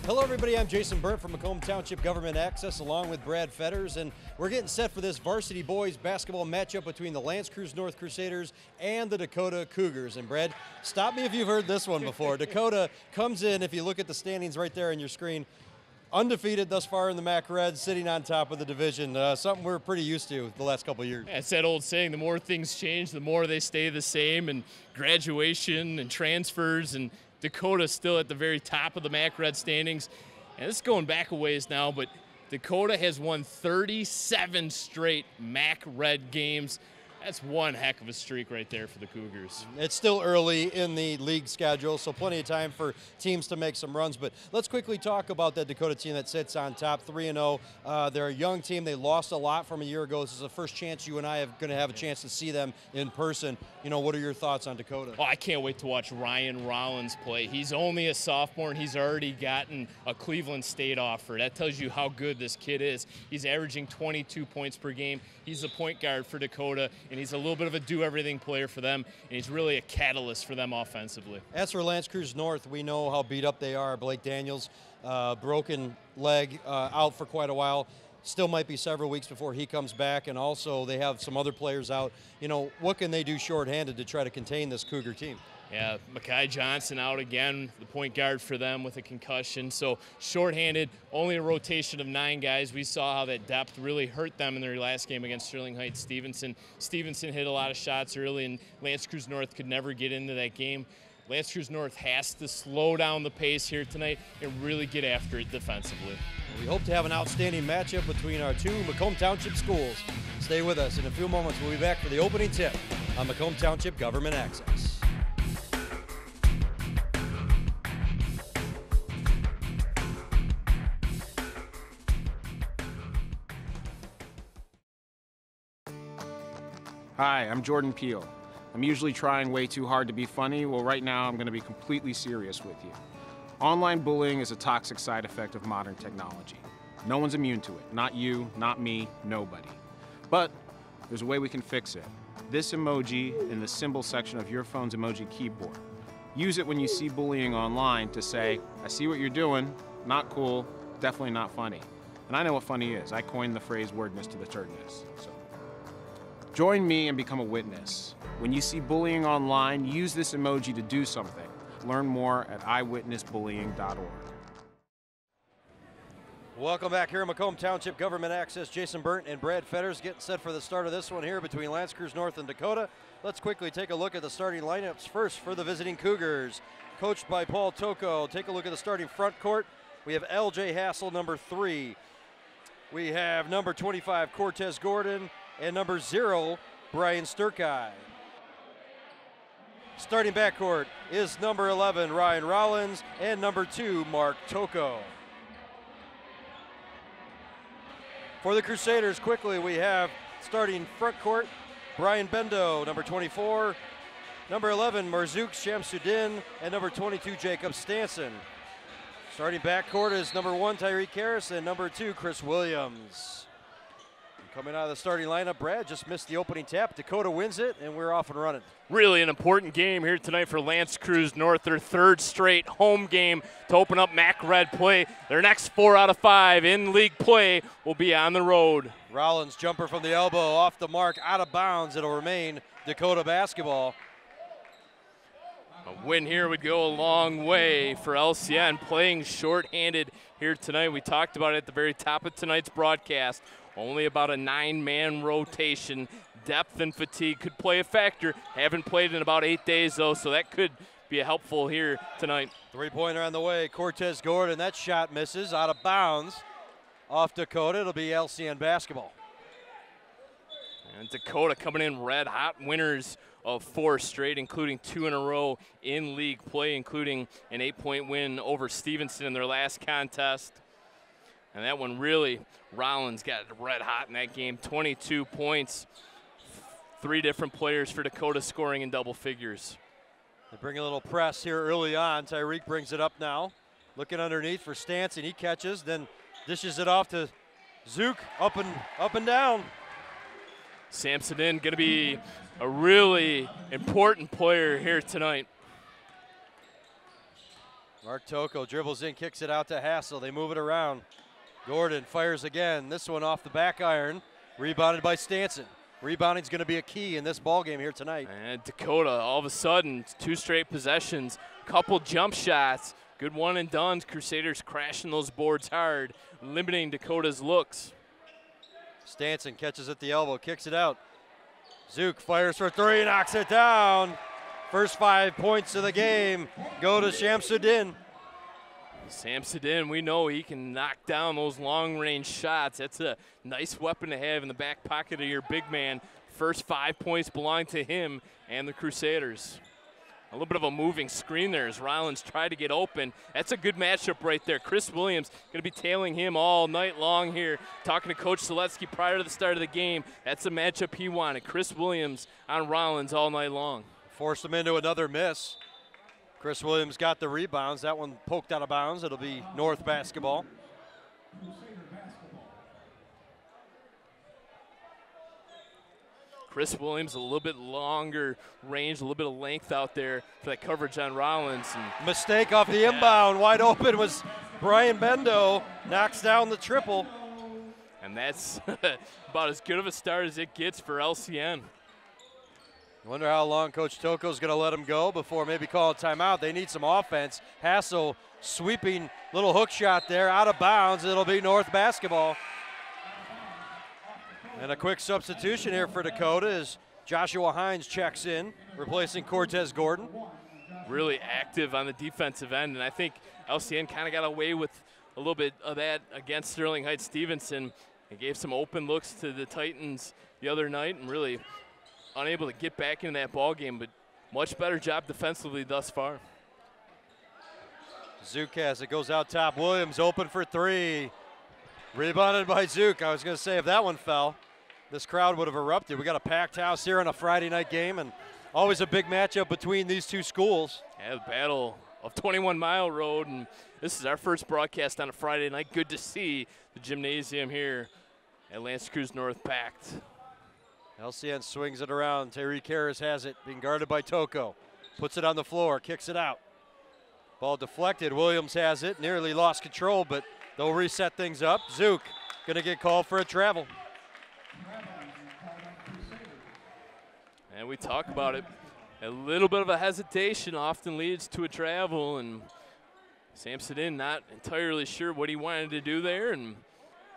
Hello everybody, I'm Jason Burnt from Macomb Township Government Access along with Brad Fetters, and we're getting set for this varsity boys basketball matchup between the Creuse North Crusaders and the Dakota Cougars. And Brad, stop me if you've heard this one before. Dakota comes in, if you look at the standings right there on your screen, undefeated thus far in the MAC Red, sitting on top of the division, something we're pretty used to the last couple of years. Yeah, it's that old saying, the more things change, the more they stay the same, and graduation and transfers, and Dakota's still at the very top of the MAC Red standings. And it's going back a ways now, but Dakota has won 37 straight MAC Red games. That's one heck of a streak right there for the Cougars. It's still early in the league schedule, so plenty of time for teams to make some runs. But let's quickly talk about that Dakota team that sits on top, 3-0. They're a young team. They lost a lot from a year ago. This is the first chance you and I are going to have a chance to see them in person. You know, what are your thoughts on Dakota? Oh, I can't wait to watch Ryan Rollins play. He's only a sophomore, and he's already gotten a Cleveland State offer. That tells you how good this kid is. He's averaging 22 points per game. He's a point guard for Dakota, and he's a little bit of a do-everything player for them, and he's really a catalyst for them offensively. As for Creuse North, we know how beat up they are. Blake Daniels, broken leg, out for quite a while. Still might be several weeks before he comes back, and also they have some other players out. You know, what can they do shorthanded to try to contain this Cougar team? Yeah, Makai Johnson out again, the point guard for them with a concussion. So shorthanded, only a rotation of 9 guys. We saw how that depth really hurt them in their last game against Sterling Heights Stevenson. Stevenson hit a lot of shots early, and Creuse North could never get into that game. Creuse North has to slow down the pace here tonight and really get after it defensively. We hope to have an outstanding matchup between our two Macomb Township schools. Stay with us. In a few moments, we'll be back for the opening tip on Macomb Township Government Access. Hi, I'm Jordan Peele. I'm usually trying way too hard to be funny. Well, right now I'm going to be completely serious with you. Online bullying is a toxic side effect of modern technology. No one's immune to it. Not you, not me, nobody. But there's a way we can fix it. This emoji in the symbol section of your phone's emoji keyboard. Use it when you see bullying online to say, I see what you're doing, not cool, definitely not funny. And I know what funny is. I coined the phrase wordness to the turdness. So join me and become a witness. When you see bullying online, use this emoji to do something. Learn more at eyewitnessbullying.org. Welcome back here at Macomb Township Government Access. Jason Burnt and Brad Fetters getting set for the start of this one here between Creuse North and Dakota. Let's quickly take a look at the starting lineups first for the visiting Cougars. Coached by Paul Toko. Take a look at the starting front court. We have L.J. Hassel, number 3. We have number 25, Cortez Gordon, and number 0, Brian Sturkey. Starting backcourt is number 11, Ryan Rollins, and number 2, Mark Toko. For the Crusaders, quickly, we have starting front court, Brian Bendo, number 24, number 11, Marzouk Shamsuddin, and number 22, Jacob Stanson. Starting backcourt is number 1, Tyreek Harris, and number 2, Chris Williams. Coming out of the starting lineup, Brad just missed the opening tap. Dakota wins it, and we're off and running. Really an important game here tonight for Creuse North, their 3rd straight home game to open up MAC Red play. Their next 4 out of 5 in league play will be on the road. Rollins jumper from the elbow, off the mark, out of bounds. It'll remain Dakota basketball. A win here would go a long way for LCN, playing shorthanded here tonight. We talked about it at the very top of tonight's broadcast. Only about a 9-man rotation. Depth and fatigue could play a factor. Haven't played in about 8 days, though, so that could be helpful here tonight. 3-pointer on the way. Cortez Gordon, that shot misses, out of bounds. Off Dakota, it'll be LCN basketball. And Dakota coming in red hot, winners of 4 straight, including 2 in a row in league play, including an 8-point win over Stevenson in their last contest. And that one really, Rollins got red hot in that game. 22 points, 3 different players for Dakota scoring in double figures. They bring a little press here early on. Tyreek brings it up now. Looking underneath for Stanson, he catches, then dishes it off to Zook, up and down. Samsonin going to be a really important player here tonight. Mark Toko dribbles in, kicks it out to Hassel. They move it around. Gordon fires again. This one off the back iron. Rebounded by Stanson. Rebounding's going to be a key in this ball game here tonight. And Dakota, all of a sudden, 2 straight possessions, couple jump shots, good one and done. Crusaders crashing those boards hard, limiting Dakota's looks. Stanson catches at the elbow, kicks it out. Zook fires for 3, knocks it down. First 5 points of the game go to Shamsuddin. Shamsuddin, we know he can knock down those long-range shots. That's a nice weapon to have in the back pocket of your big man. First 5 points belong to him and the Crusaders. A little bit of a moving screen there as Rollins tried to get open. That's a good matchup right there. Chris Williams going to be tailing him all night long here. Talking to Coach Seletsky prior to the start of the game. That's a matchup he wanted. Chris Williams on Rollins all night long. Forced him into another miss. Chris Williams got the rebounds. That one poked out of bounds. It'll be North basketball. Chris Williams a little bit longer range, a little bit of length out there for that coverage on Rollins. And mistake off the inbound. Wide open was Brian Bendo. Knocks down the triple. And that's about as good of a start as it gets for LCN. I wonder how long Coach Toko's going to let him go before maybe call a timeout. They need some offense. Hassel sweeping little hook shot there out of bounds. It'll be North basketball. And a quick substitution here for Dakota as Joshua Hines checks in, replacing Cortez Gordon. Really active on the defensive end, and I think LCN kind of got away with a little bit of that against Sterling Heights Stevenson. It gave some open looks to the Titans the other night and really unable to get back into that ball game, but much better job defensively thus far. Zook has it, goes out top. Williams open for 3. Rebounded by Zook. I was going to say if that one fell, this crowd would have erupted. We got a packed house here on a Friday night game, and always a big matchup between these two schools. Yeah, the battle of 21 Mile Road, and this is our first broadcast on a Friday night. Good to see the gymnasium here at L'Anse Creuse North packed. LCN swings it around. Tyreek Harris has it, being guarded by Toko. Puts it on the floor, kicks it out. Ball deflected. Williams has it, nearly lost control, but they'll reset things up. Zook gonna get called for a travel. And we talk about it. A little bit of a hesitation often leads to a travel, and Shamsuddin not entirely sure what he wanted to do there, and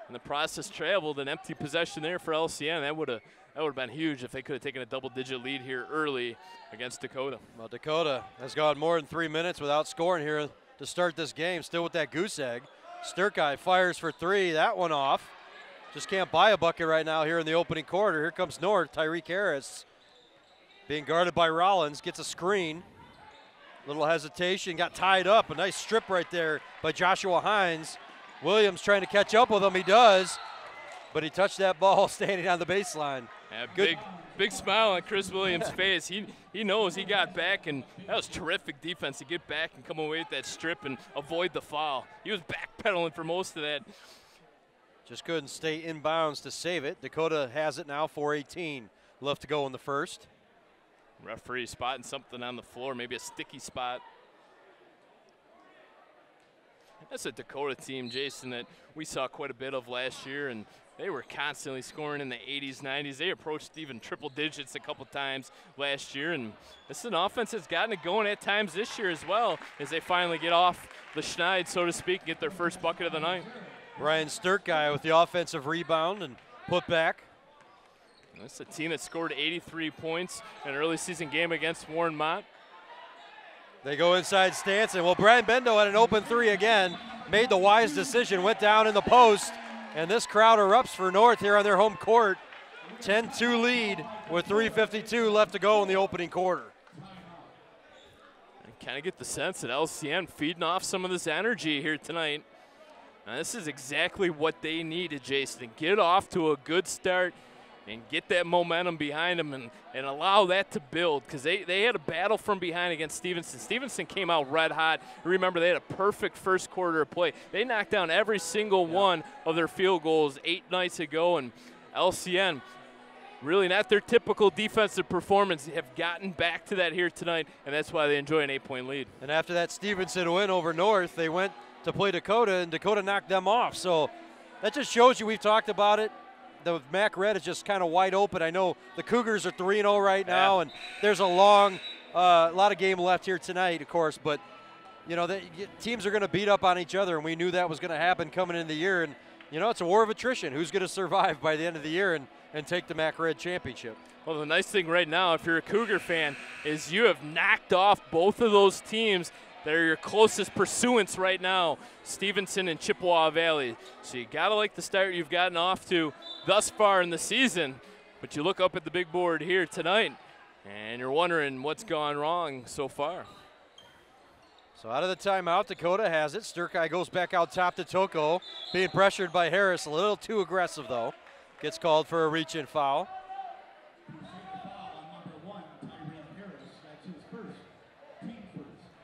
in the process traveled. An empty possession there for LCN. That would have been huge if they could have taken a double-digit lead here early against Dakota. Well, Dakota has gone more than 3 minutes without scoring here to start this game. Still with that goose egg. Sturkey fires for 3. That one off. Just can't buy a bucket right now here in the opening quarter. Here comes North. Tyreek Harris being guarded by Rollins. Gets a screen. Little hesitation. Got tied up. A nice strip right there by Joshua Hines. Williams trying to catch up with him. He does. But he touched that ball standing on the baseline. Yeah, big smile on Chris Williams' face. He knows he got back, and that was terrific defense to get back and come away with that strip and avoid the foul. He was backpedaling for most of that. Just couldn't stay in bounds to save it. Dakota has it now, 4:18 left to go in the first. Referee spotting something on the floor, maybe a sticky spot. That's a Dakota team, Jason, that we saw quite a bit of last year, and they were constantly scoring in the 80s, 90s. They approached even triple digits a couple times last year, and this is an offense that's gotten it going at times this year as well as they finally get off the schneid, so to speak, and get their first bucket of the night. Brian Sturkey with the offensive rebound and put back. This is a team that scored 83 points in an early season game against Warren Mott. They go inside Stanson. Well, Brian Bendo had an open 3 again, made the wise decision, went down in the post, and this crowd erupts for North here on their home court. 10-2 lead with 3:52 left to go in the opening quarter. I kind of get the sense that LCN feeding off some of this energy here tonight. Now, this is exactly what they needed, Jason, to get off to a good start and get that momentum behind them and allow that to build, because they had a battle from behind against Stevenson. Stevenson came out red hot. Remember, they had a perfect first quarter of play. They knocked down every single one of their field goals 8 nights ago, and LCN really not their typical defensive performance. They have gotten back to that here tonight, and that's why they enjoy an 8-point lead. And after that Stevenson win over North, they went to play Dakota, and Dakota knocked them off. So that just shows you, we've talked about it, the MAC Red is just kind of wide open. I know the Cougars are 3-0 right now, and there's a lot of game left here tonight, of course, but you know, teams are going to beat up on each other, and we knew that was going to happen coming into the year. And, you know, it's a war of attrition. Who's going to survive by the end of the year and take the MAC Red championship? Well, the nice thing right now, if you're a Cougar fan, is you have knocked off both of those teams that are your closest pursuants right now, Stevenson and Chippewa Valley. So you got to like the start you've gotten off to thus far in the season. But you look up at the big board here tonight, and you're wondering what's gone wrong so far. So out of the timeout, Dakota has it. Sturkey goes back out top to Toko, being pressured by Harris. A little too aggressive, though. Gets called for a reach-in foul.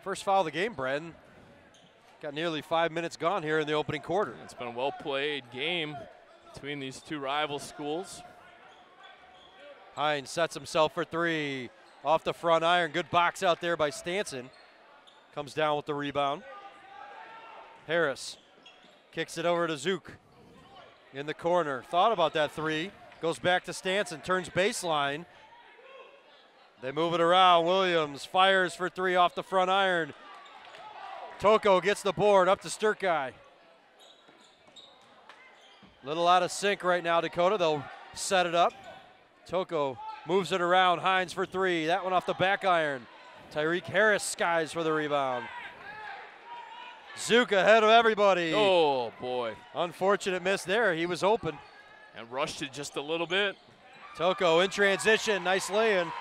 First foul of the game, Brendan. Got nearly 5 minutes gone here in the opening quarter. It's been a well-played game between these two rival schools. Hines sets himself for three. Off the front iron. Good box out there by Stanson. Comes down with the rebound. Harris kicks it over to Zook in the corner. Thought about that three. Goes back to Stanson. Turns baseline. They move it around. Williams fires for three off the front iron. Toko gets the board up to Sturkey. Little out of sync right now, Dakota. They'll set it up. Toko moves it around. Hines for three. That one off the back iron. Tyreek Harris skies for the rebound. Zook ahead of everybody. Oh, boy. Unfortunate miss there. He was open. And rushed it just a little bit. Toko in transition. Nice lay-in.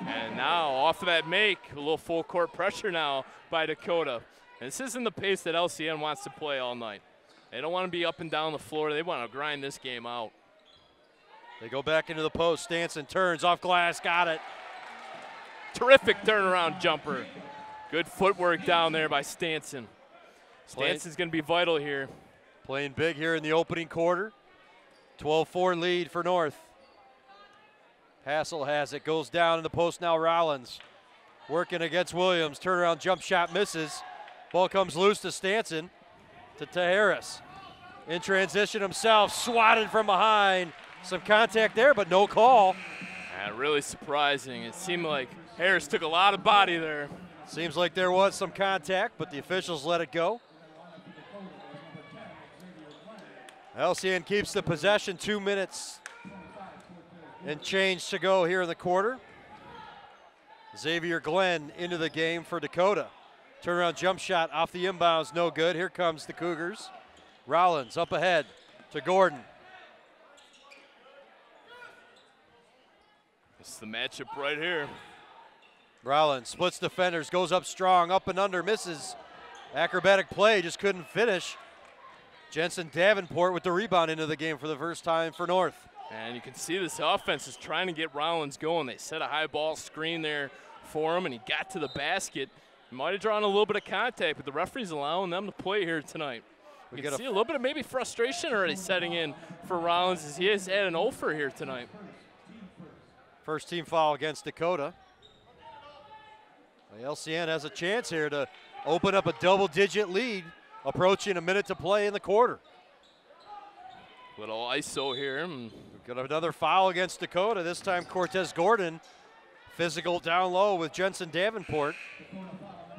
And now off of that make, a little full court pressure now by Dakota. And this isn't the pace that LCN wants to play all night. They don't want to be up and down the floor. They want to grind this game out. They go back into the post. Stanson turns off glass, got it. Terrific turnaround jumper. Good footwork down there by Stanson. Stanson's going to be vital here. Playing big here in the opening quarter. 12-4 lead for North. Hassel has it, goes down in the post now. Rollins working against Williams. Turnaround jump shot misses. Ball comes loose to Stanson, to Harris. In transition himself, swatted from behind. Some contact there, but no call. And really surprising. It seemed like Harris took a lot of body there. Seems like there was some contact, but the officials let it go. LCN keeps the possession. 2 minutes and change to go here in the quarter. Xavier Glenn into the game for Dakota. Turnaround jump shot off the inbounds, no good. Here comes the Cougars. Rollins up ahead to Gordon. This is the matchup right here. Rollins splits defenders, goes up strong, up and under, misses. Acrobatic play, just couldn't finish. Jensen Davenport with the rebound into the game for the first time for North. And you can see this offense is trying to get Rollins going. They set a high ball screen there for him, and he got to the basket. He might have drawn a little bit of contact, but the referee's allowing them to play here tonight. We can see a little bit of maybe frustration already setting in for Rollins as he has had an offer here tonight. First team foul against Dakota. The LCN has a chance here to open up a double-digit lead, approaching a minute to play in the quarter. Little ISO here. We've got another foul against Dakota. This time Cortez Gordon, physical down low with Jensen Davenport.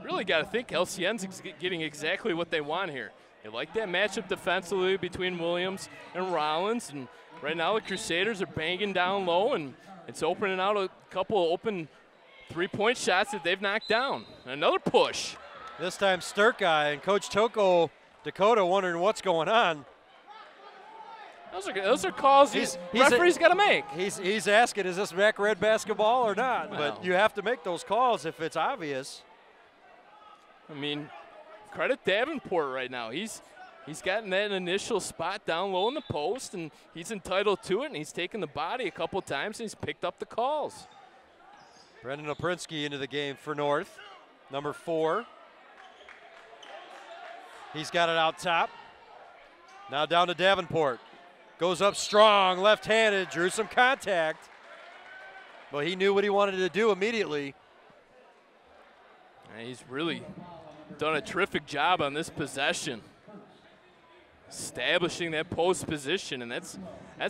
Really got to think LCN's getting exactly what they want here. They like that matchup defensively between Williams and Rollins, and right now the Crusaders are banging down low, and it's opening out a couple of open three-point shots that they've knocked down. Another push. This time Sturkey and Coach Toko, Dakota wondering what's going on. Those are calls referee's got to make. He's asking, is this MAC Red basketball or not? Well, but you have to make those calls if it's obvious. I mean, credit Davenport right now. He's gotten that initial spot down low in the post, and he's entitled to it, and he's taken the body a couple times, and he's picked up the calls. Brendan Oprinsky into the game for North, number 4. He's got it out top. Now down to Davenport. Goes up strong, left-handed, drew some contact. But he knew what he wanted to do immediately. And he's really done a terrific job on this possession, establishing that post position, and that's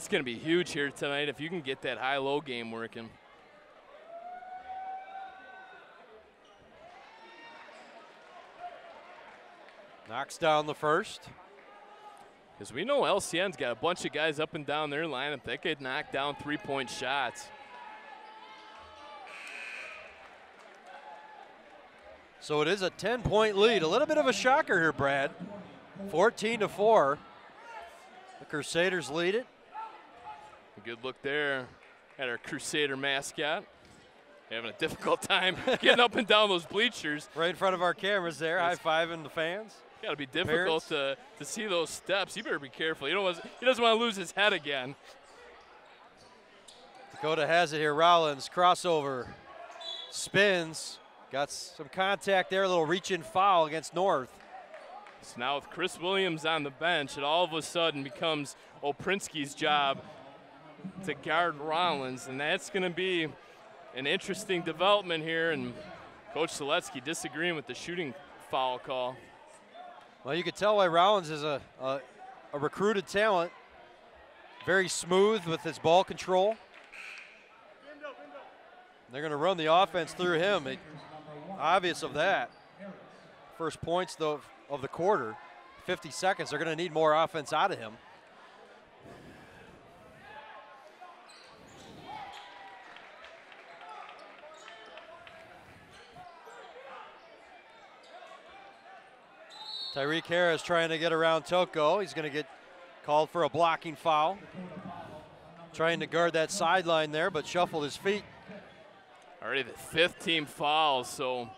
going to be huge here tonight if you can get that high-low game working. Knocks down the first. Because we know LCN's got a bunch of guys up and down their lineup that could knock down three-point shots. So it is a 10-point lead. A little bit of a shocker here, Brad. 14-4. The Crusaders lead it. A good look there at our Crusader mascot. Having a difficult time getting up and down those bleachers. Right in front of our cameras there, high-fiving the fans. Got to be difficult to see those steps. You better be careful. He doesn't want to lose his head again. Dakota has it here. Rollins, crossover, spins. Got some contact there, a little reach-in foul against North. So now with Chris Williams on the bench, it all of a sudden becomes Oprinsky's job to guard Rollins, and that's going to be an interesting development here, and Coach Seletsky disagreeing with the shooting foul call. Well, you can tell why Rollins is a recruited talent. Very smooth with his ball control. They're going to run the offense through him. Obvious of that. First points, though, of the quarter. 50 seconds. They're going to need more offense out of him. Tyreek Harris trying to get around Toko. He's going to get called for a blocking foul. Trying to guard that sideline there, but shuffled his feet. Already the 5th team foul, so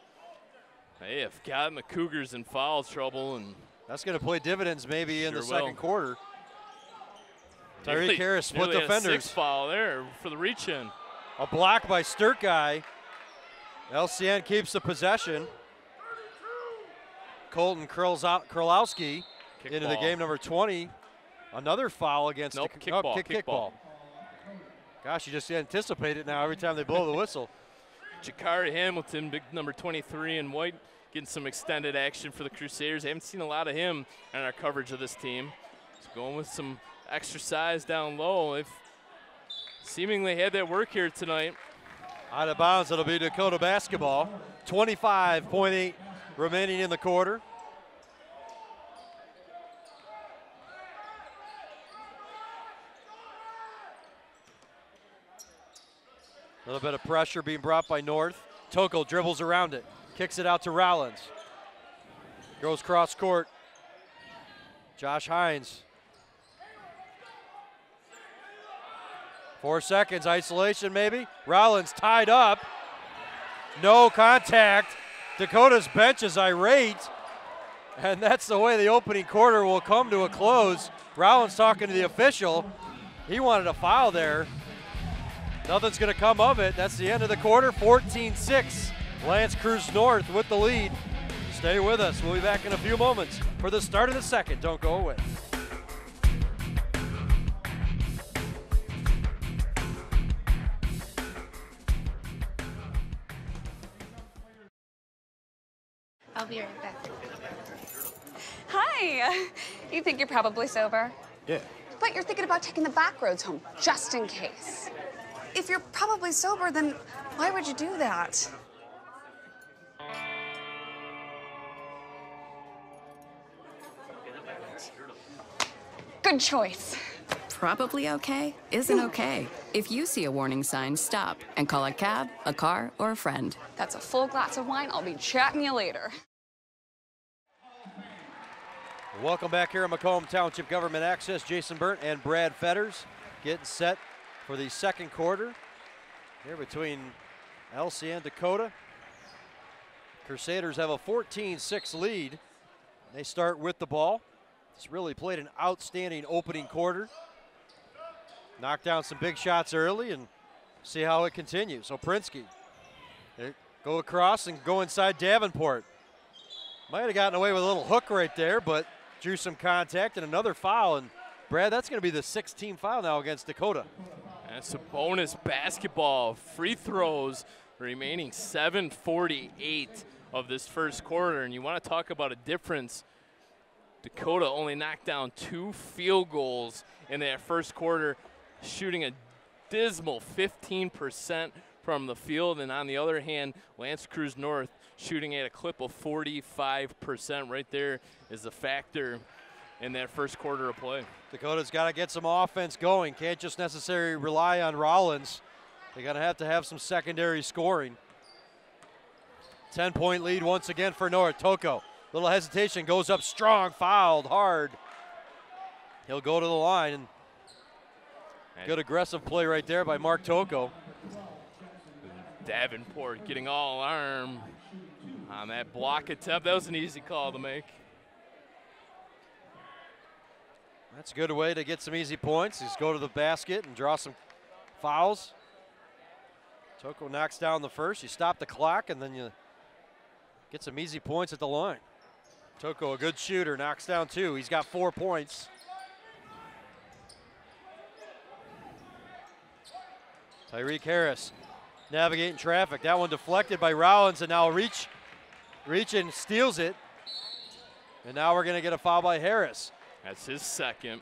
they have gotten the Cougars in foul trouble, and that's going to play dividends maybe in the second quarter. Tyreek Harris split defenders. 6th foul there for the reach-in. A block by Sturkey. LCN keeps the possession. Colton Krolowski into the game, number 20. Another foul against kickball. Gosh, you just anticipate it now every time they blow the whistle. Jakari Hamilton, big number 23 in white, getting some extended action for the Crusaders. I haven't seen a lot of him in our coverage of this team. So going with some extra size down low. They've seemingly had that work here tonight. Out of bounds, it'll be Dakota basketball. 25.8 remaining in the quarter. A little bit of pressure being brought by North. Toko dribbles around it, kicks it out to Rollins. Goes cross court. Josh Hines. 4 seconds, isolation maybe. Rollins tied up. No contact. Dakota's bench is irate. And that's the way the opening quarter will come to a close. Rollins talking to the official. He wanted a foul there. Nothing's going to come of it. That's the end of the quarter. 14-6. Lance Creuse North with the lead. Stay with us. We'll be back in a few moments for the start of the second. Don't go away. I'll be right back. Hi. You think you're probably sober? Yeah. But you're thinking about taking the back roads home, just in case. If you're probably sober, then why would you do that? Good choice. Probably okay isn't okay. If you see a warning sign, stop and call a cab, a car, or a friend. That's a full glass of wine. I'll be chatting you later. Welcome back here at Macomb Township Government Access. Jason Burnt and Brad Fetters getting set for the second quarter here between LCN and Dakota. Crusaders have a 14-6 lead. They start with the ball. It's really played an outstanding opening quarter. Knocked down some big shots early and see how it continues. So Prinsky, go across and go inside Davenport. Might have gotten away with a little hook right there, but drew some contact and another foul, and Brad, that's going to be the 6th team foul now against Dakota. That's a bonus basketball. Free throws remaining 7:48 of this first quarter. And you want to talk about a difference. Dakota only knocked down 2 field goals in that first quarter, shooting a dismal 15% from the field. And on the other hand, Creuse North shooting at a clip of 45%. Right there is the factor in that first quarter of play. Dakota's got to get some offense going. Can't just necessarily rely on Rollins. They're going to have some secondary scoring. 10-point lead once again for North. Toko, little hesitation, goes up strong, fouled hard. He'll go to the line. And good aggressive play right there by Mark Toko. Davenport getting all arm on that block attempt. That was an easy call to make. That's a good way to get some easy points. Just go to the basket and draw some fouls. Toko knocks down the first. You stop the clock, and then you get some easy points at the line. Toko, a good shooter, knocks down 2. He's got 4 points. Tyreek Harris navigating traffic. That one deflected by Rollins, and now Reach and steals it. And now we're going to get a foul by Harris. That's his second.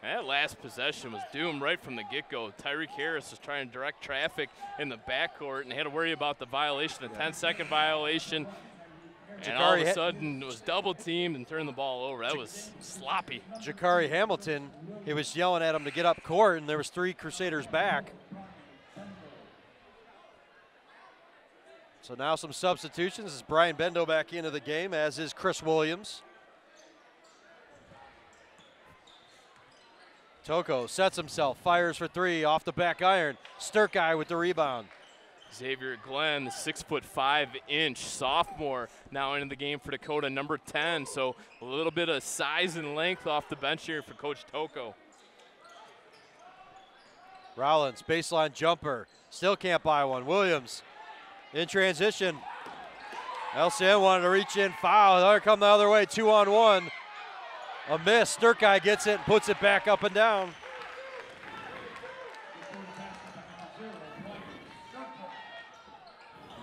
That last possession was doomed right from the get-go. Tyreek Harris was trying to direct traffic in the backcourt and had to worry about the violation, the 10-second violation. And all of a sudden, it was double-teamed and turned the ball over. That was sloppy. Jakari Hamilton, he was yelling at him to get up court, and there was 3 Crusaders back. So now some substitutions. As Brian Bendo back into the game, as is Chris Williams. Toko sets himself, fires for 3 off the back iron. Sturkey with the rebound. Xavier Glenn, the 6'5" sophomore, now into the game for Dakota, number 10. So a little bit of size and length off the bench here for Coach Toko. Rollins, baseline jumper, still can't buy one. Williams in transition. LCN wanted to reach in, foul. They'll come the other way, 2-on-1. A miss. Sturkey gets it and puts it back up and down.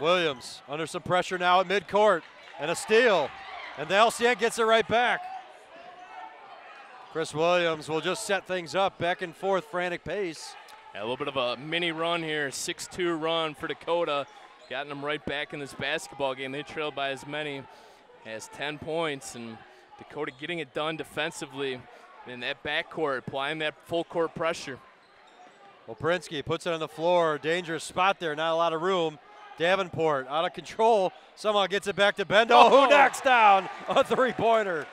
Williams under some pressure now at midcourt, and a steal. And the LCN gets it right back. Chris Williams will just set things up, back and forth, frantic pace. A little bit of a mini run here, 6-2 run for Dakota. Gotten them right back in this basketball game. They trailed by as many as 10 points, and Dakota getting it done defensively in that backcourt, applying that full court pressure. Oprinsky puts it on the floor, dangerous spot there, not a lot of room. Davenport out of control, somehow gets it back to Bendo, who knocks down a 3-pointer.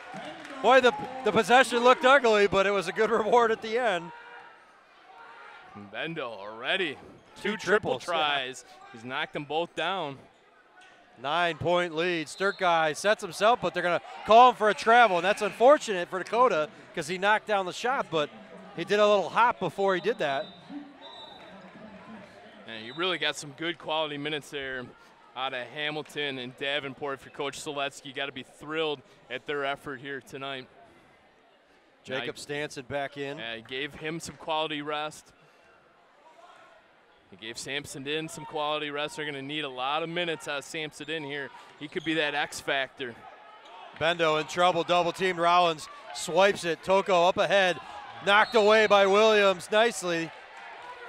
Boy, the possession looked ugly, but it was a good reward at the end. Bendo already, 2 triple tries. Yeah. He's knocked them both down. 9-point lead. Sturkey sets himself, but they're going to call him for a travel, and that's unfortunate for Dakota because he knocked down the shot, but he did a little hop before he did that. And you really got some good quality minutes there out of Hamilton and Davenport. For Coach Seletsky, you got to be thrilled at their effort here tonight. Jacob Stanson back in. He gave him some quality rest. He gave Samson in some quality rest. They're going to need a lot of minutes out of Samson in here. He could be that X factor. Bendo in trouble, double-teamed. Rollins swipes it. Toko up ahead, knocked away by Williams nicely.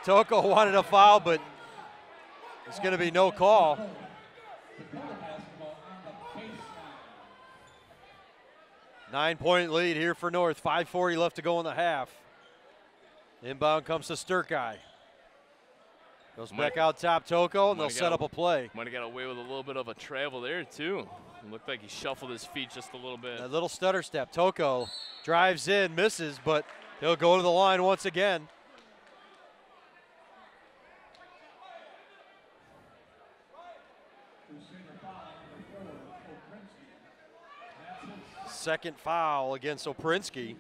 Toko wanted a foul, but it's going to be no call. Nine-point lead here for North. 5:40 left to go in the half. Inbound comes to Sturkey. Goes back out top, Toko, and they'll set up a play. Might have got away with a little bit of a travel there, too. It looked like he shuffled his feet just a little bit. A little stutter step. Toko drives in, misses, but he'll go to the line once again. Second foul against Oprinsky.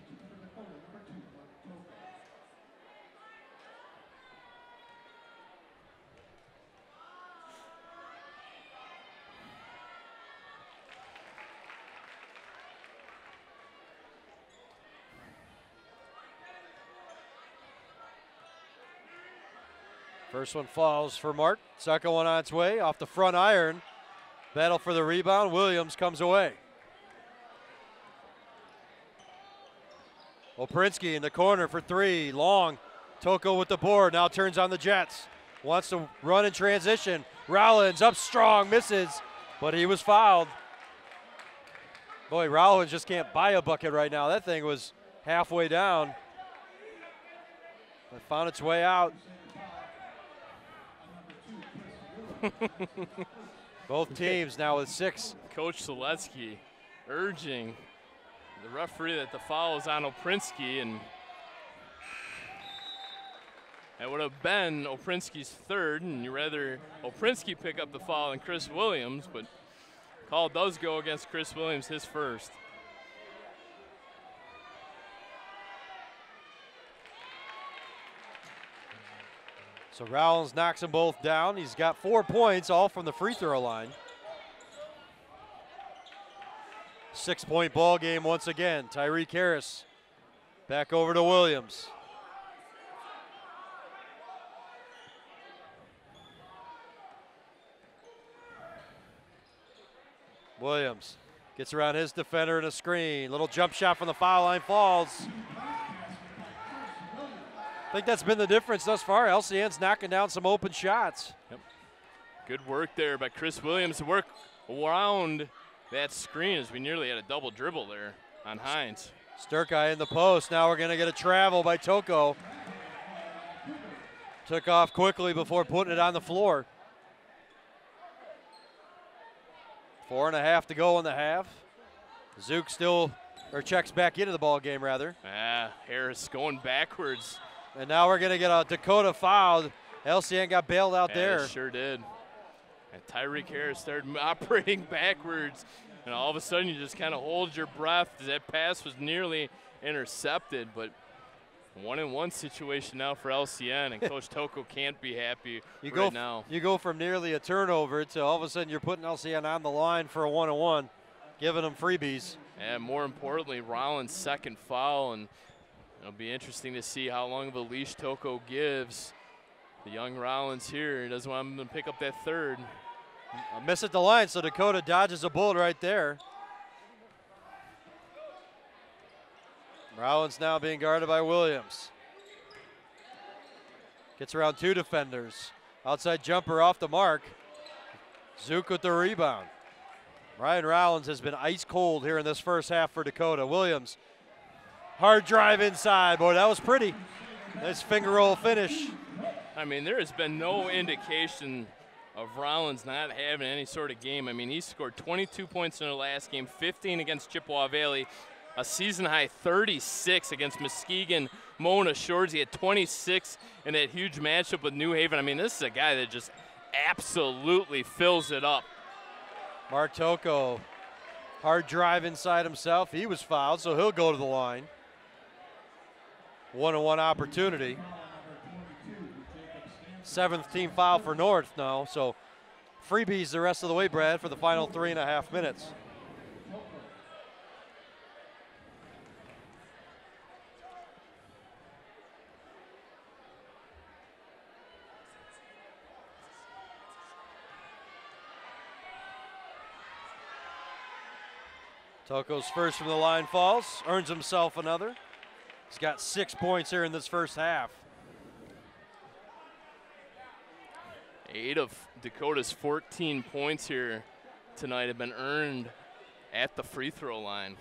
First one falls for Mark. Second one on its way off the front iron. Battle for the rebound. Williams comes away. Oprinsky in the corner for three. Long. Toko with the board. Now turns on the Jets. Wants to run in transition. Rollins up strong. Misses. But he was fouled. Boy, Rollins just can't buy a bucket right now. That thing was halfway down. It found its way out. Both teams now with 6. Coach Seletsky urging the referee that the foul is on Oprinsky, and that would have been Oprinsky's third, and you'd rather Oprinsky pick up the foul than Chris Williams, but call does go against Chris Williams, his first. So Rollins knocks them both down. He's got 4 points, all from the free throw line. 6-point ball game once again. Tyreek Harris back over to Williams. Williams gets around his defender in a screen. Little jump shot from the foul line, falls. I think that's been the difference thus far. LCN's knocking down some open shots. Yep. Good work there by Chris Williams to work around that screen, as we nearly had a double dribble there on Hines. Sturkey in the post. Now we're going to get a travel by Toko. Took off quickly before putting it on the floor. 4.5 to go in the half. Zook still, or checks back into the ball game rather. Harris going backwards. And now we're going to get a Dakota fouled. LCN got bailed out there. It sure did. And Tyreek Harris started operating backwards, and all of a sudden you just kind of hold your breath. That pass was nearly intercepted, but 1-and-1 situation now for LCN, and Coach Toko can't be happy now. You go from nearly a turnover to all of a sudden you're putting LCN on the line for a 1-and-1, giving them freebies. And more importantly, Rollins' second foul, and it'll be interesting to see how long of a leash Toko gives the young Rollins here. He doesn't want him to pick up that third. A miss at the line, so Dakota dodges a bullet right there. Rollins now being guarded by Williams. Gets around 2 defenders. Outside jumper off the mark. Zook with the rebound. Ryan Rollins has been ice cold here in this first half for Dakota. Williams, hard drive inside. Boy, that was pretty. Nice finger roll finish. I mean, there has been no indication of Rollins not having any sort of game. I mean, he scored 22 points in the last game, 15 against Chippewa Valley, a season-high 36 against Muskegon. Mona Shores, he had 26 in that huge matchup with New Haven. I mean, this is a guy that just absolutely fills it up. Mark Toko, hard drive inside himself. He was fouled, so he'll go to the line. 1-on-1 opportunity. 7th team foul for North now, so freebies the rest of the way, Brad, for the final 3.5 minutes. Toko's first from the line falls, earns himself another. He's got 6 points here in this first half. 8 of Dakota's 14 points here tonight have been earned at the free throw line.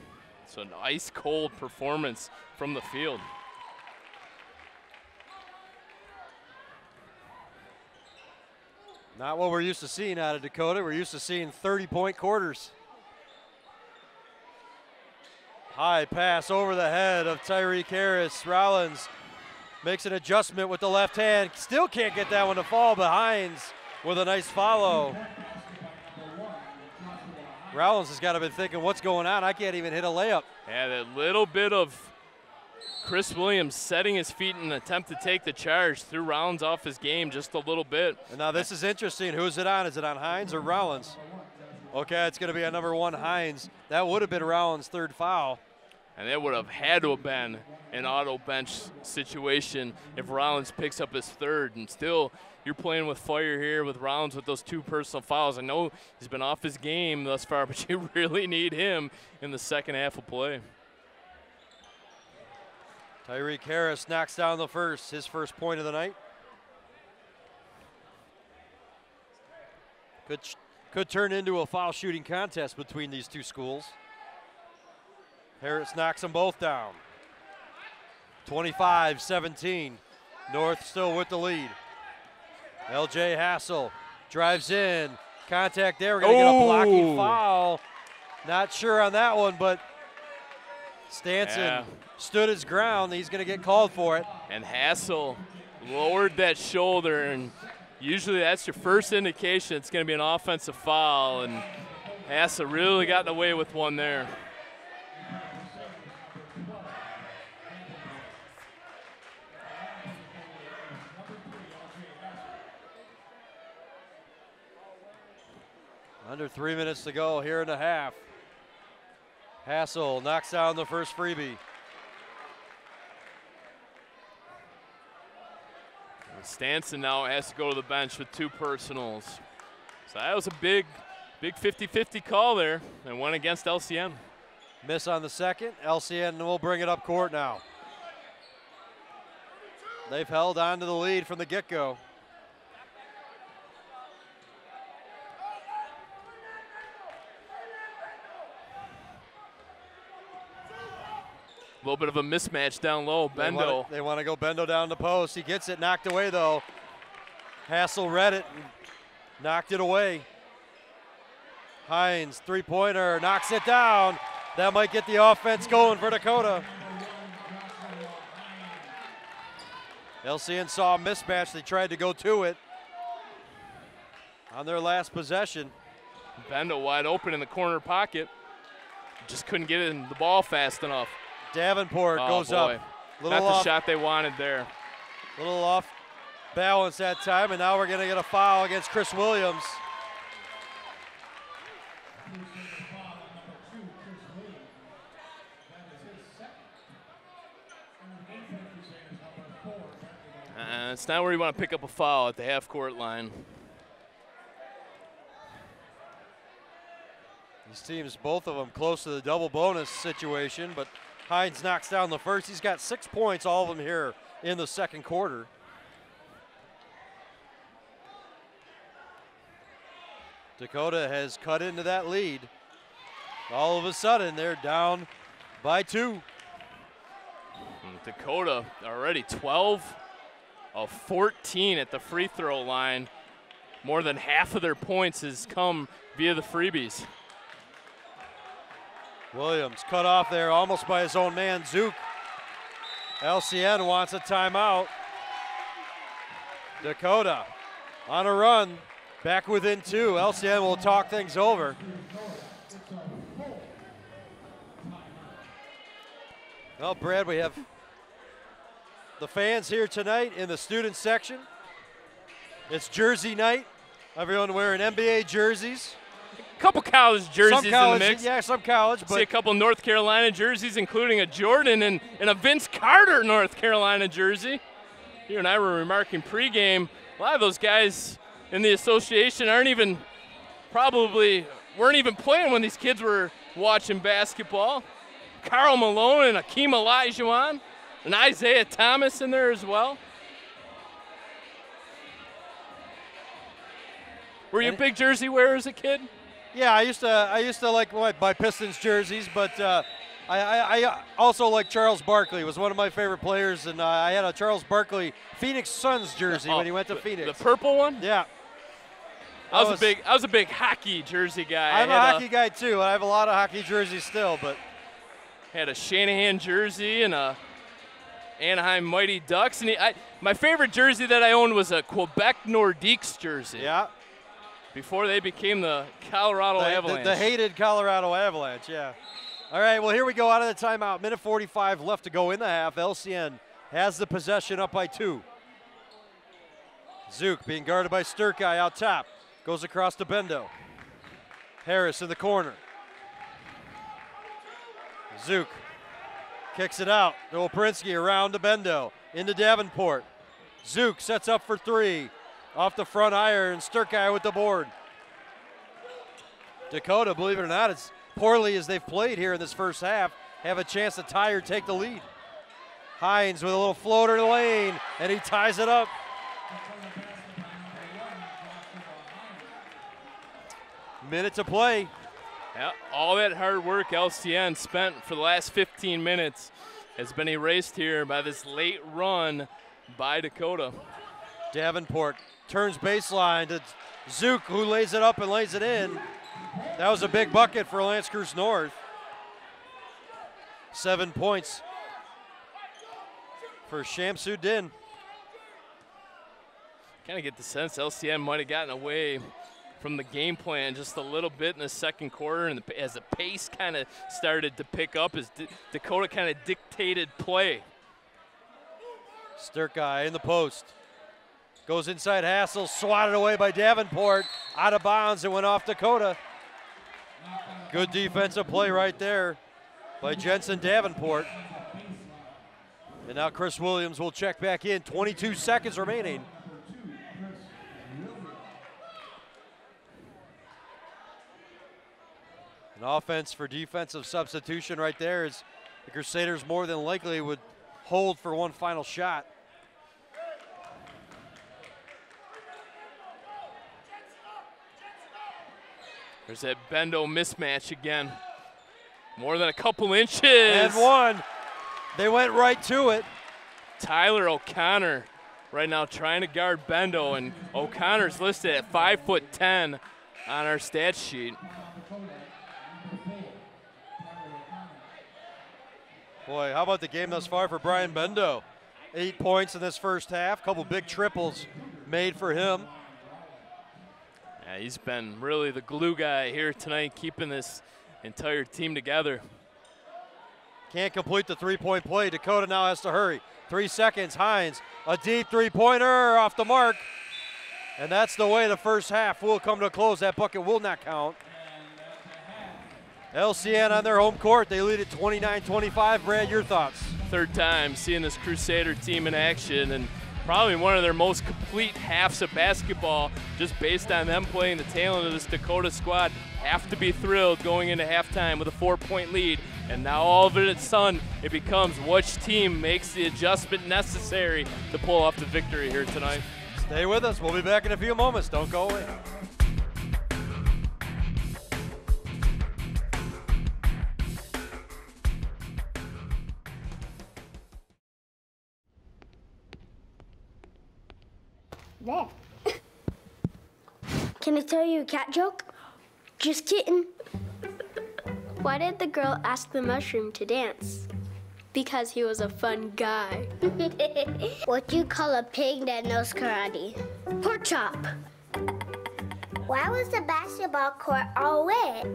So an ice cold performance from the field. Not what we're used to seeing out of Dakota. We're used to seeing 30-point quarters. High pass over the head of Tyreek Harris. Rollins makes an adjustment with the left hand. Still can't get that one to fall, but Hines with a nice follow. Rollins has got to be thinking, what's going on? I can't even hit a layup. Yeah, that little bit of Chris Williams setting his feet in an attempt to take the charge threw Rollins off his game just a little bit. And now this is interesting. Who's it on? Is it on Hines or Rollins? Okay, it's going to be a number 1 Hines. That would have been Rollins' third foul. And it would have had to have been an auto bench situation if Rollins picks up his third. And still, you're playing with fire here with Rollins with those 2 personal fouls. I know he's been off his game thus far, but you really need him in the second half of play. Tyreek Harris knocks down the first, his first point of the night. Could turn into a foul shooting contest between these two schools. Harris knocks them both down. 25-17. North still with the lead. LJ Hassel drives in. Contact there. We're going to get a blocking foul. Not sure on that one, but Stanson stood his ground. He's going to get called for it. And Hassel lowered that shoulder, and usually that's your first indication it's going to be an offensive foul, and Hassel really got away with one there. Under 3 minutes to go here in the half. Hassel knocks down the first freebie. Stanson now has to go to the bench with 2 personals. So that was a big 50-50 call there and went against LCN. Miss on the second. LCN will bring it up court now. They've held on to the lead from the get-go. A little bit of a mismatch down low. Bendo. They want to go Bendo down the post. He gets it knocked away, though. Hassel read it and knocked it away. Hines, three-pointer, knocks it down. That might get the offense going for Dakota. LCN saw a mismatch. They tried to go to it on their last possession. Bendo wide open in the corner pocket. Just couldn't get it in the ball fast enough. Davenport goes up. Not the shot they wanted there. Little off balance that time, and now we're going to get a foul against Chris Williams. It's not where you want to pick up a foul at the half-court line. These teams, both of them, close to the double bonus situation, but Hines knocks down the first. He's got 6 points, all of them here in the second quarter. Dakota has cut into that lead. All of a sudden, they're down by 2. And Dakota already 12 of 14 at the free throw line. More than half of their points has come via the freebies. Williams cut off there almost by his own man, Zook. LCN wants a timeout. Dakota on a run, back within 2. LCN will talk things over. Well, Brad, we have the fans here tonight in the student section. It's jersey night. Everyone wearing NBA jerseys. Couple college jerseys college, in the mix. Yeah, some college. But see a couple North Carolina jerseys, including a Jordan and a Vince Carter North Carolina jersey. You and I were remarking pregame, a lot of those guys in the association weren't even playing when these kids were watching basketball. Karl Malone and Akeem Olajuwon and Isaiah Thomas in there as well. Were you a big jersey wearer as a kid? Yeah, I used to like my Pistons jerseys, but I also like Charles Barkley. Was one of my favorite players, and I had a Charles Barkley Phoenix Suns jersey when he went to Phoenix. The purple one? Yeah. I was a big hockey jersey guy. I'm a hockey guy too. I have a lot of hockey jerseys still, but had a Shanahan jersey and a Anaheim Mighty Ducks, and my favorite jersey that I owned was a Quebec Nordiques jersey. Yeah. Before they became the Colorado Avalanche. The hated Colorado Avalanche, yeah. All right, well, here we go out of the timeout. Minute 45 left to go in the half. LCN has the possession up by 2. Zook being guarded by Sturkey out top. Goes across to Bendo. Harris in the corner. Zook Kicks it out to Oprinsky, around to Bendo, into Davenport. Zook sets up for three. Off the front iron, Sturkey with the board. Dakota, believe it or not, as poorly as they've played here in this first half, have a chance to tie or take the lead. Hines with a little floater lane, and he ties it up. Minute to play. Yeah, all that hard work LCN spent for the last 15 minutes has been erased here by this late run by Dakota. Davenport turns baseline to Zook, who lays it up and lays it in. That was a big bucket for Lance Creuse North. 7 points for Shamsuddin. Kind of get the sense LCN might have gotten away from the game plan just a little bit in the second quarter, and as the pace kind of started to pick up, as Dakota kind of dictated play. Sturkey in the post. Goes inside Hassel, swatted away by Davenport. Out of bounds, it went off Dakota. Good defensive play right there by Jensen Davenport. And now Chris Williams will check back in. 22 seconds remaining. An offense for defensive substitution right there, as the Crusaders more than likely would hold for one final shot. There's that Bendo mismatch again. More than a couple inches. And one. They went right to it. Tyler O'Connor right now trying to guard Bendo, and O'Connor's listed at 5'10" on our stat sheet. Boy, how about the game thus far for Brian Bendo? 8 points in this first half, couple big triples made for him. Yeah, he's been really the glue guy here tonight, keeping this entire team together. Can't complete the three-point play. Dakota now has to hurry. 3 seconds, Hines, a deep three-pointer off the mark. And that's the way the first half will come to a close. That bucket will not count. LCN on their home court, they lead at 29-25. Brad, your thoughts? Third time seeing this Crusader team in action, and probably one of their most complete halves of basketball, just based on them playing the tail end of this Dakota squad. Have to be thrilled going into halftime with a 4-point lead, and now all of a sudden it becomes which team makes the adjustment necessary to pull off the victory here tonight. Stay with us. We'll be back in a few moments. Don't go away. There. Can I tell you a cat joke? Just kidding. Why did the girl ask the mushroom to dance? Because he was a fun guy. What do you call a pig that knows karate? Pork chop. Why was the basketball court all wet?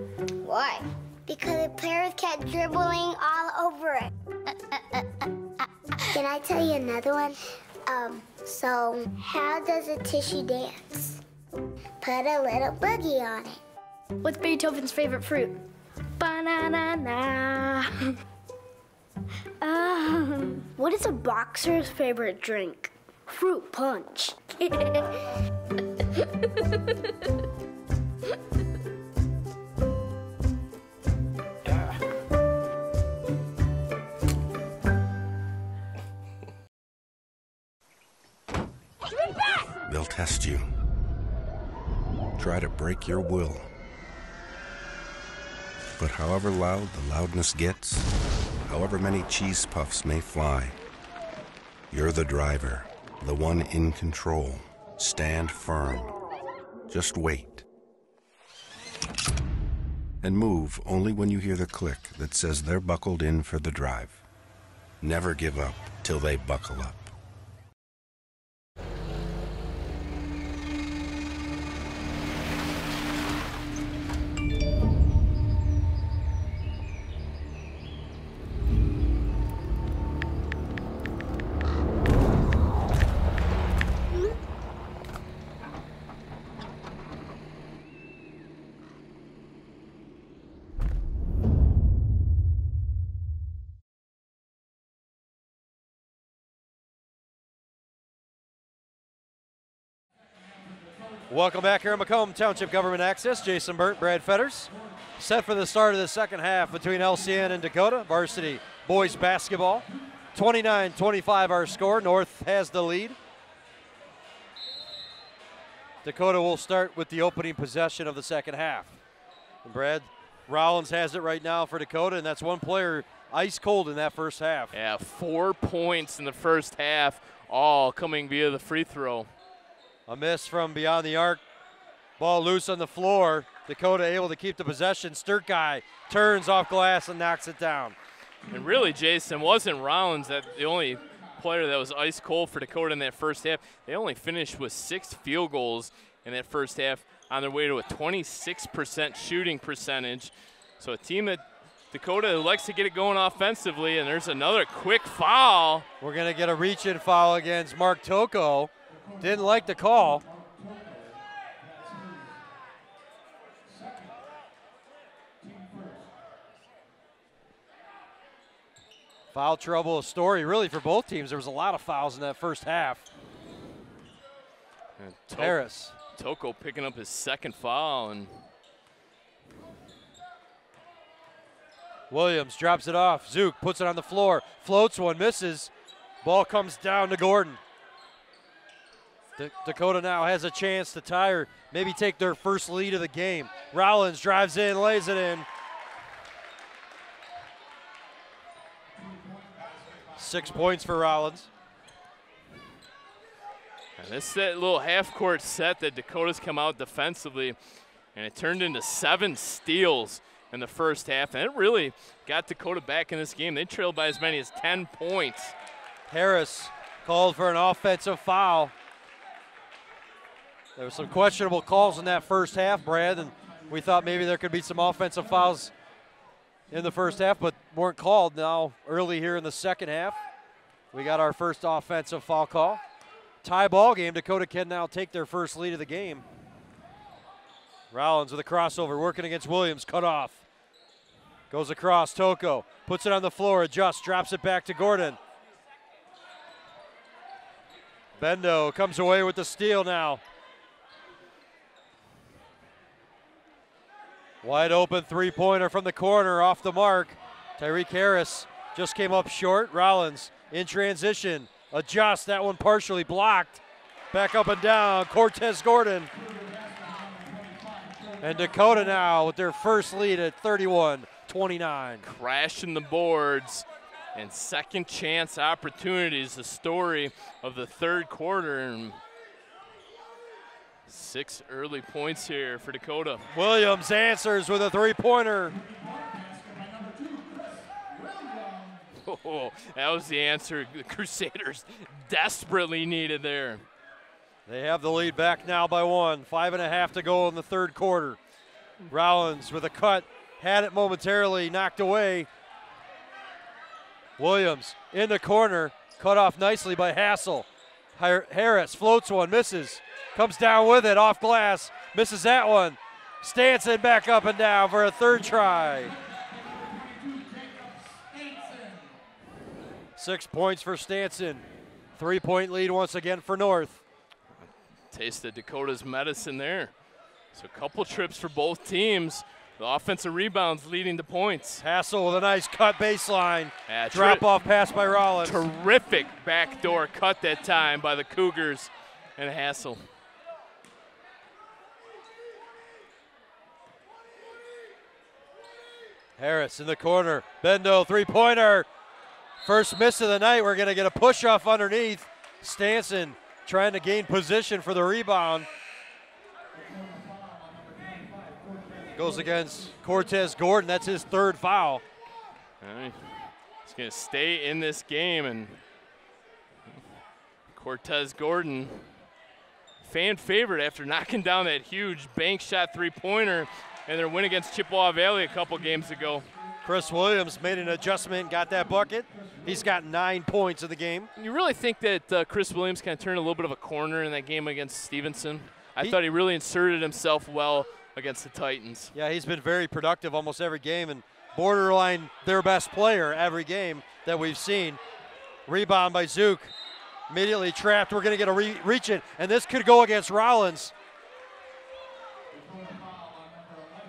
Why? Because the players kept dribbling all over it. Can I tell you another one? So how does a tissue dance? Put a little boogie on it. What's Beethoven's favorite fruit? Banana. What is a boxer's favorite drink? Fruit punch. They'll test you. Try to break your will. But however loud the loudness gets, however many cheese puffs may fly, you're the driver, the one in control. Stand firm. Just wait. And move only when you hear the click that says they're buckled in for the drive. Never give up till they buckle up. Welcome back here in Macomb Township Government Access. Jason Burnt, Brad Fetters. Set for the start of the second half between LCN and Dakota. Varsity boys basketball. 29-25 our score. North has the lead. Dakota will start with the opening possession of the second half. And Brad, Rollins has it right now for Dakota, and that's one player ice cold in that first half. Yeah, 4 points in the first half, all coming via the free throw. A miss from beyond the arc. Ball loose on the floor. Dakota able to keep the possession. Sturkey turns off glass and knocks it down. And really, Jason, wasn't Rollins that the only player that was ice cold for Dakota in that first half. They only finished with 6 field goals in that first half on their way to a 26% shooting percentage. So a team that Dakota likes to get it going offensively, and there's another quick foul. We're going to get a reach-in foul against Mark Toko. Didn't like the call. Foul trouble, a story really for both teams. There was a lot of fouls in that first half. Harris. Toko picking up his second foul. And Williams drops it off. Zook puts it on the floor. Floats one, misses. Ball comes down to Gordon. Dakota now has a chance to tie or maybe take their first lead of the game. Rollins drives in, lays it in. 6 points for Rollins. And this little half-court set that Dakota's come out defensively, and it turned into 7 steals in the first half, and it really got Dakota back in this game. They trailed by as many as 10 points. Harris called for an offensive foul. There were some questionable calls in that first half, Brad, and we thought maybe there could be some offensive fouls in the first half, but weren't called. Now early here in the second half, we got our first offensive foul call. Tie ball game. Dakota can now take their first lead of the game. Rollins with a crossover, working against Williams, cut off. Goes across, Toko puts it on the floor, adjusts, drops it back to Gordon. Bendo comes away with the steal now. Wide open three-pointer from the corner, off the mark. Tyreek Harris just came up short. Rollins in transition, adjusts, that one partially blocked. Back up and down, Cortez Gordon. And Dakota now with their first lead at 31-29. Crashing the boards and second chance opportunities, the story of the third quarter. And 6 early points here for Dakota. Williams answers with a three-pointer. Oh, that was the answer the Crusaders desperately needed there. They have the lead back now by 1. 5.5 to go in the third quarter. Rollins with a cut, had it momentarily knocked away. Williams in the corner, cut off nicely by Hassel. Harris floats one, misses. Comes down with it, off glass, misses that one. Stanson back up and down for a third try. 6 points for Stanson. 3-point lead once again for North. Tasted Dakota's medicine there. So a couple trips for both teams. The offensive rebounds leading to points. Hassel with a nice cut baseline. Drop-off pass by Rollins. Terrific backdoor cut that time by the Cougars and Hassel. Harris in the corner. Bendo, three-pointer. First miss of the night. We're going to get a push-off underneath. Stanson trying to gain position for the rebound. Goes against Cortez Gordon. That's his third foul. He's going to stay in this game. And Cortez Gordon, fan favorite after knocking down that huge bank shot three-pointer in their win against Chippewa Valley a couple games ago. Chris Williams made an adjustment, got that bucket. He's got 9 points in the game. You really think that Chris Williams kind of turned a little bit of a corner in that game against Stevenson? I thought he really inserted himself well against the Titans. Yeah, he's been very productive almost every game and borderline their best player every game that we've seen. Rebound by Zook. Immediately trapped. We're going to get a reach in, and this could go against Rollins.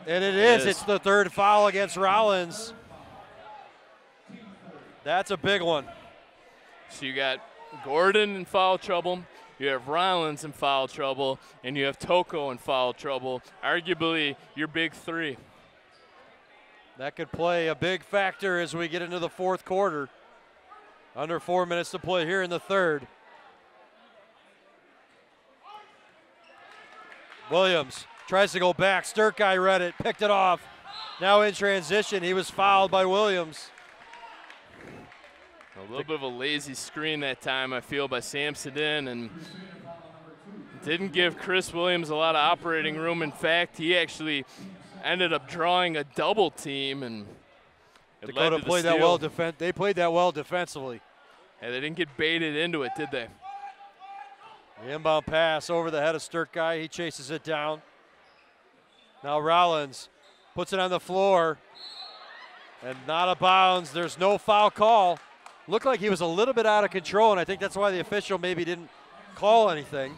And it is. It's the third foul against Rollins. That's a big one. So you got Gordon in foul trouble, you have Rollins in foul trouble, and you have Toko in foul trouble. Arguably your big three. That could play a big factor as we get into the fourth quarter. Under 4 minutes to play here in the third. Williams tries to go back. Sturkey read it, picked it off. Now in transition, he was fouled by Williams. A little bit of a lazy screen that time, I feel, by Samsonite, and didn't give Chris Williams a lot of operating room. In fact, he actually ended up drawing a double team, and Dakota played that well. They played that well defensively. And they didn't get baited into it, did they? The inbound pass over the head of Sturkey. He chases it down. Now Rollins puts it on the floor, and not a bounds. There's no foul call. Looked like he was a little bit out of control, and I think that's why the official maybe didn't call anything.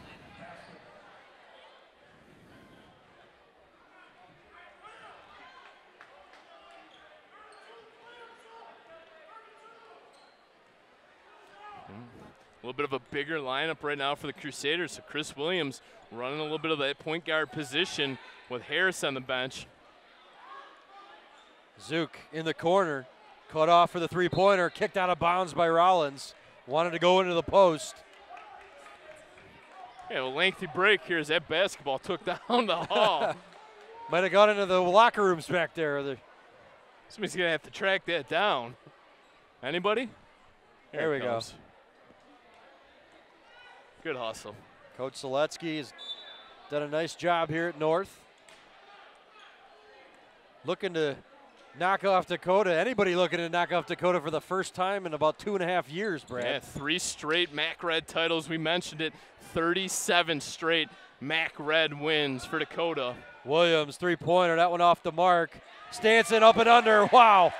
A little bit of a bigger lineup right now for the Crusaders. So Chris Williams running a little bit of that point guard position with Harris on the bench. Zook in the corner, cut off for the three-pointer, kicked out of bounds by Rollins. Wanted to go into the post. Yeah, a lengthy break here as that basketball took down the hall. Might have gone into the locker rooms back there. Somebody's going to have to track that down. Anybody? There we go. Good hustle. Coach Seletsky has done a nice job here at North. Looking to knock off Dakota. Anybody looking to knock off Dakota for the first time in about 2.5 years, Brad. Yeah, 3 straight MAC Red titles. We mentioned it. 37 straight MAC Red wins for Dakota. Williams, three-pointer. That one off the mark. Stanson up and under. Wow.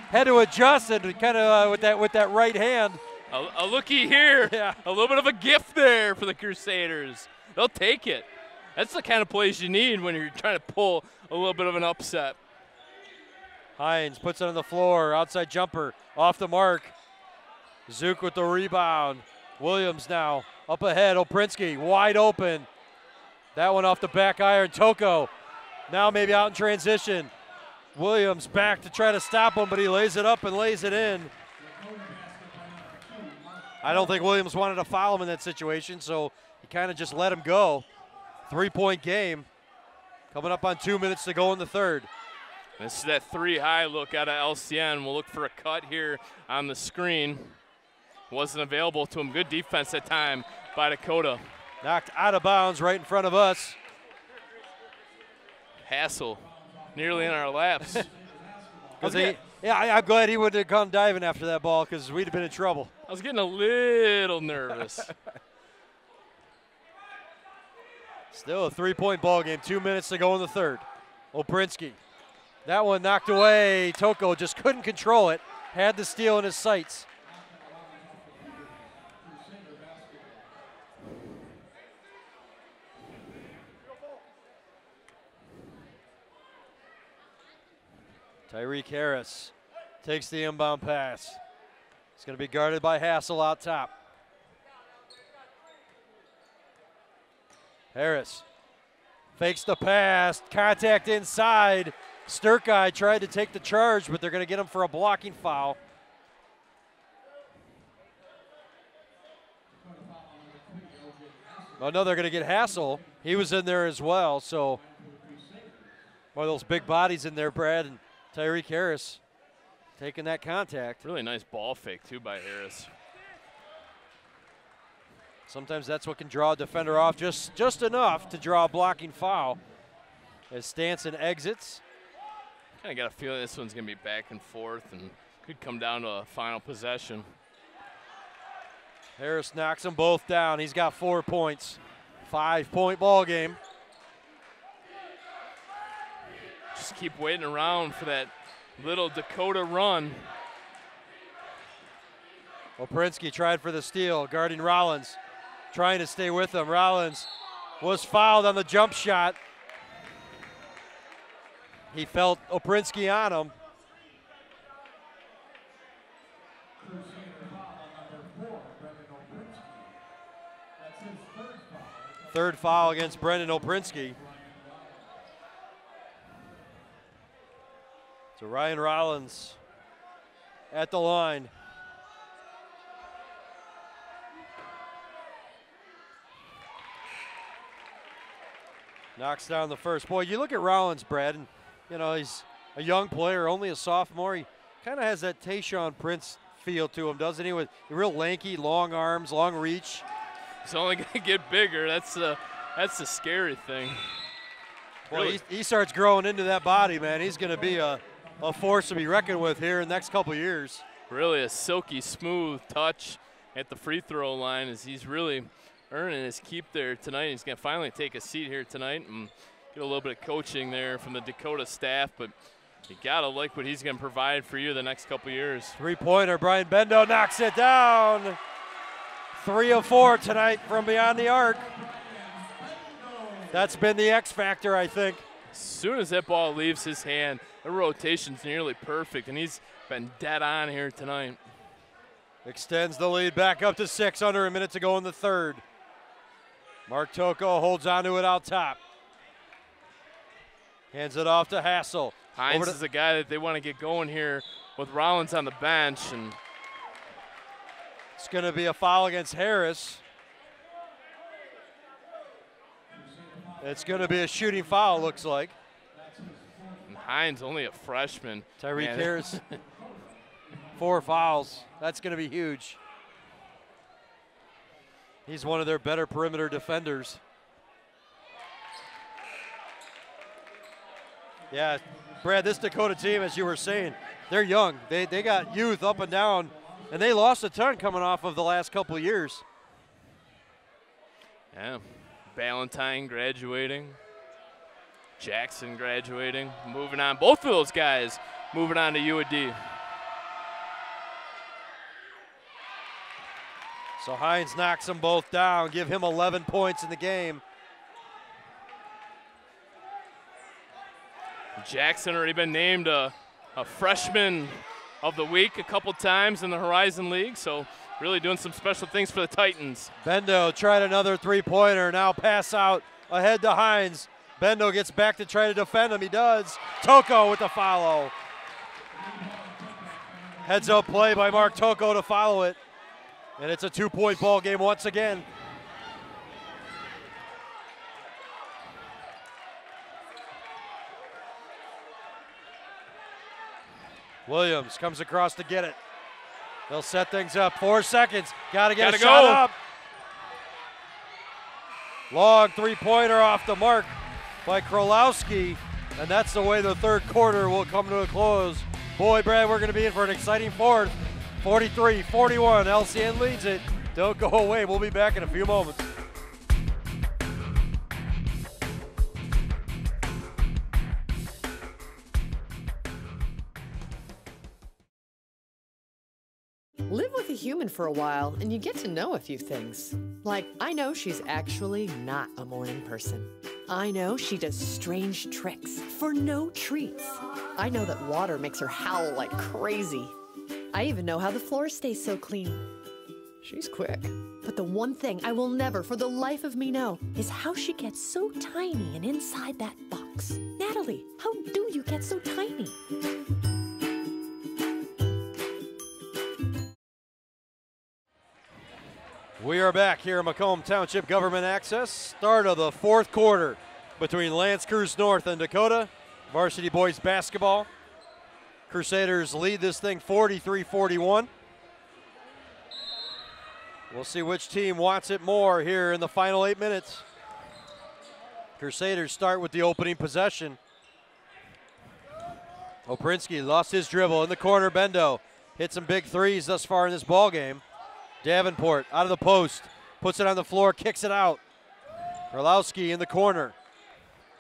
Had to adjust it kind of with that right hand. A looky here. Yeah. A little bit of a gift there for the Crusaders. They'll take it. That's the kind of plays you need when you're trying to pull a little bit of an upset. Hines puts it on the floor. Outside jumper off the mark. Zook with the rebound. Williams now up ahead. Oprinsky wide open. That one off the back iron. Toko now maybe out in transition. Williams back to try to stop him, but he lays it up and lays it in. I don't think Williams wanted to foul him in that situation, so he kind of just let him go. 3-point game. Coming up on 2 minutes to go in the third. This is that 3-high look out of LCN. We'll look for a cut here on the screen. Wasn't available to him. Good defense that time by Dakota. Knocked out of bounds right in front of us. Hassel nearly in our laps. I'm glad he wouldn't have come diving after that ball because we'd have been in trouble. I was getting a little nervous. Still a 3-point ball game. 2 minutes to go in the third. Oprinsky. That one knocked away. Toko just couldn't control it. Had the steal in his sights. Tyreek Harris takes the inbound pass. It's going to be guarded by Hassel out top. Harris fakes the pass, contact inside. Sturkey tried to take the charge, but they're going to get him for a blocking foul. Oh, no, they're going to get Hassel. He was in there as well, so one of those big bodies in there, Brad, and Tyreek Harris taking that contact. Really nice ball fake, too, by Harris. Sometimes that's what can draw a defender off just enough to draw a blocking foul. As Stanson exits. Kind of got a feeling this one's going to be back and forth and could come down to a final possession. Harris knocks them both down. He's got 4 points. 5-point ball game. Just keep waiting around for that little Dakota run. Oprinsky tried for the steal, guarding Rollins, trying to stay with him. Rollins was fouled on the jump shot. He felt Oprinski on him. Third foul against Brendan Oprinski. So Ryan Rollins at the line. Knocks down the first. Boy, you look at Rollins, Brad, and you know, he's a young player, only a sophomore. He kind of has that Tayshaun Prince feel to him, doesn't he? With real lanky, long arms, long reach. He's only going to get bigger. That's the scary thing. Well, Really? he starts growing into that body, man. He's going to be a force to be reckoned with here in the next couple of years. Really a silky smooth touch at the free throw line as he's really earning his keep there tonight. He's going to finally take a seat here tonight and get a little bit of coaching there from the Dakota staff, but you got to like what he's going to provide for you the next couple of years. Three-pointer, Brian Bendo knocks it down. 3 of 4 tonight from beyond the arc. That's been the X factor, I think. As soon as that ball leaves his hand, the rotation's nearly perfect, and he's been dead on here tonight. Extends the lead back up to 6, under a minute to go in the third. Mark Toko holds onto it out top. Hands it off to Hassel. Hines is a guy that they want to get going here with Rollins on the bench, and it's going to be a foul against Harris. It's going to be a shooting foul, looks like. and Hines only a freshman. Tyreek Man. Harris, 4 fouls. That's going to be huge. He's one of their better perimeter defenders. Yeah, Brad, this Dakota team, as you were saying, they're young. They got youth up and down, and they lost a ton coming off of the last couple of years. Yeah, Ballantyne graduating, Jackson graduating, moving on. Both of those guys moving on to UAD. So Hines knocks them both down, give him 11 points in the game. Jackson already been named a freshman of the week a couple times in the Horizon League, so really doing some special things for the Titans. Bendo tried another three-pointer, now pass out ahead to Hines. Bendo gets back to try to defend him, he does. Toko with the follow. Heads up play by Mark Toko to follow it. And it's a 2-point ball game once again. Williams comes across to get it. They'll set things up. 4 seconds. Gotta get a shot up. Long three-pointer off the mark by Krolowski. And that's the way the third quarter will come to a close. Boy, Brad, we're going to be in for an exciting fourth. 43-41, LCN leads it. Don't go away, we'll be back in a few moments. Live with a human for a while and you get to know a few things. Like, I know she's actually not a morning person. I know she does strange tricks for no treats. I know that water makes her howl like crazy. I even know how the floor stays so clean. She's quick. But the one thing I will never for the life of me know is how she gets so tiny and inside that box. Natalie, how do you get so tiny? We are back here in Macomb Township Government Access. Start of the fourth quarter between Lance Creuse North and Dakota. Varsity boys basketball. Crusaders lead this thing 43-41. We'll see which team wants it more here in the final 8 minutes. Crusaders start with the opening possession. Oprinski lost his dribble in the corner. Bendo hit some big threes thus far in this ball game. Davenport out of the post, puts it on the floor, kicks it out. Orlowski in the corner.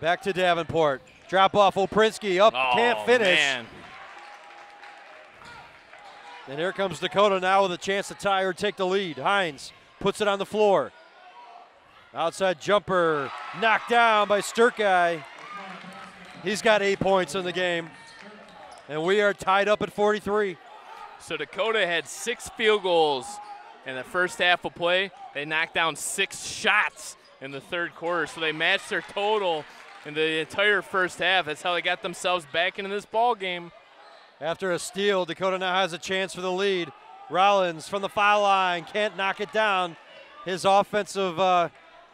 Back to Davenport. Drop off, Oprinski up, can't finish. Man. And here comes Dakota now with a chance to tie or take the lead. Hines puts it on the floor. Outside jumper, knocked down by Sturkey. He's got 8 points in the game. And we are tied up at 43. So Dakota had 6 field goals in the first half of play. They knocked down 6 shots in the third quarter, so they matched their total in the entire first half. That's how they got themselves back into this ball game. After a steal, Dakota now has a chance for the lead. Rollins from the foul line, can't knock it down. His offensive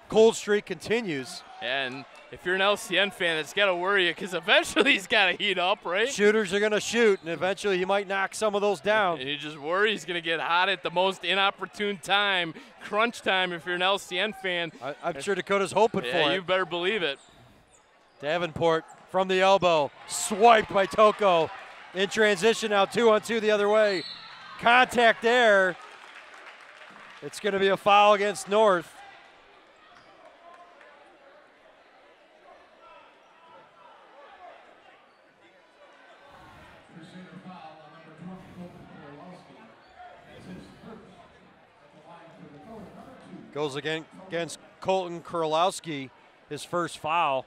cold streak continues. And if you're an LCN fan, it's got to worry you because eventually he's got to heat up, right? Shooters are going to shoot, and eventually he might knock some of those down. And you just worry he's going to get hot at the most inopportune time, crunch time if you're an LCN fan. I'm sure Dakota's hoping for it. Yeah, you better believe it. Davenport from the elbow, swiped by Toko. In transition now, 2-on-2 the other way. Contact there. It's going to be a foul against North. Goes against Colton Kurlowski, his first foul.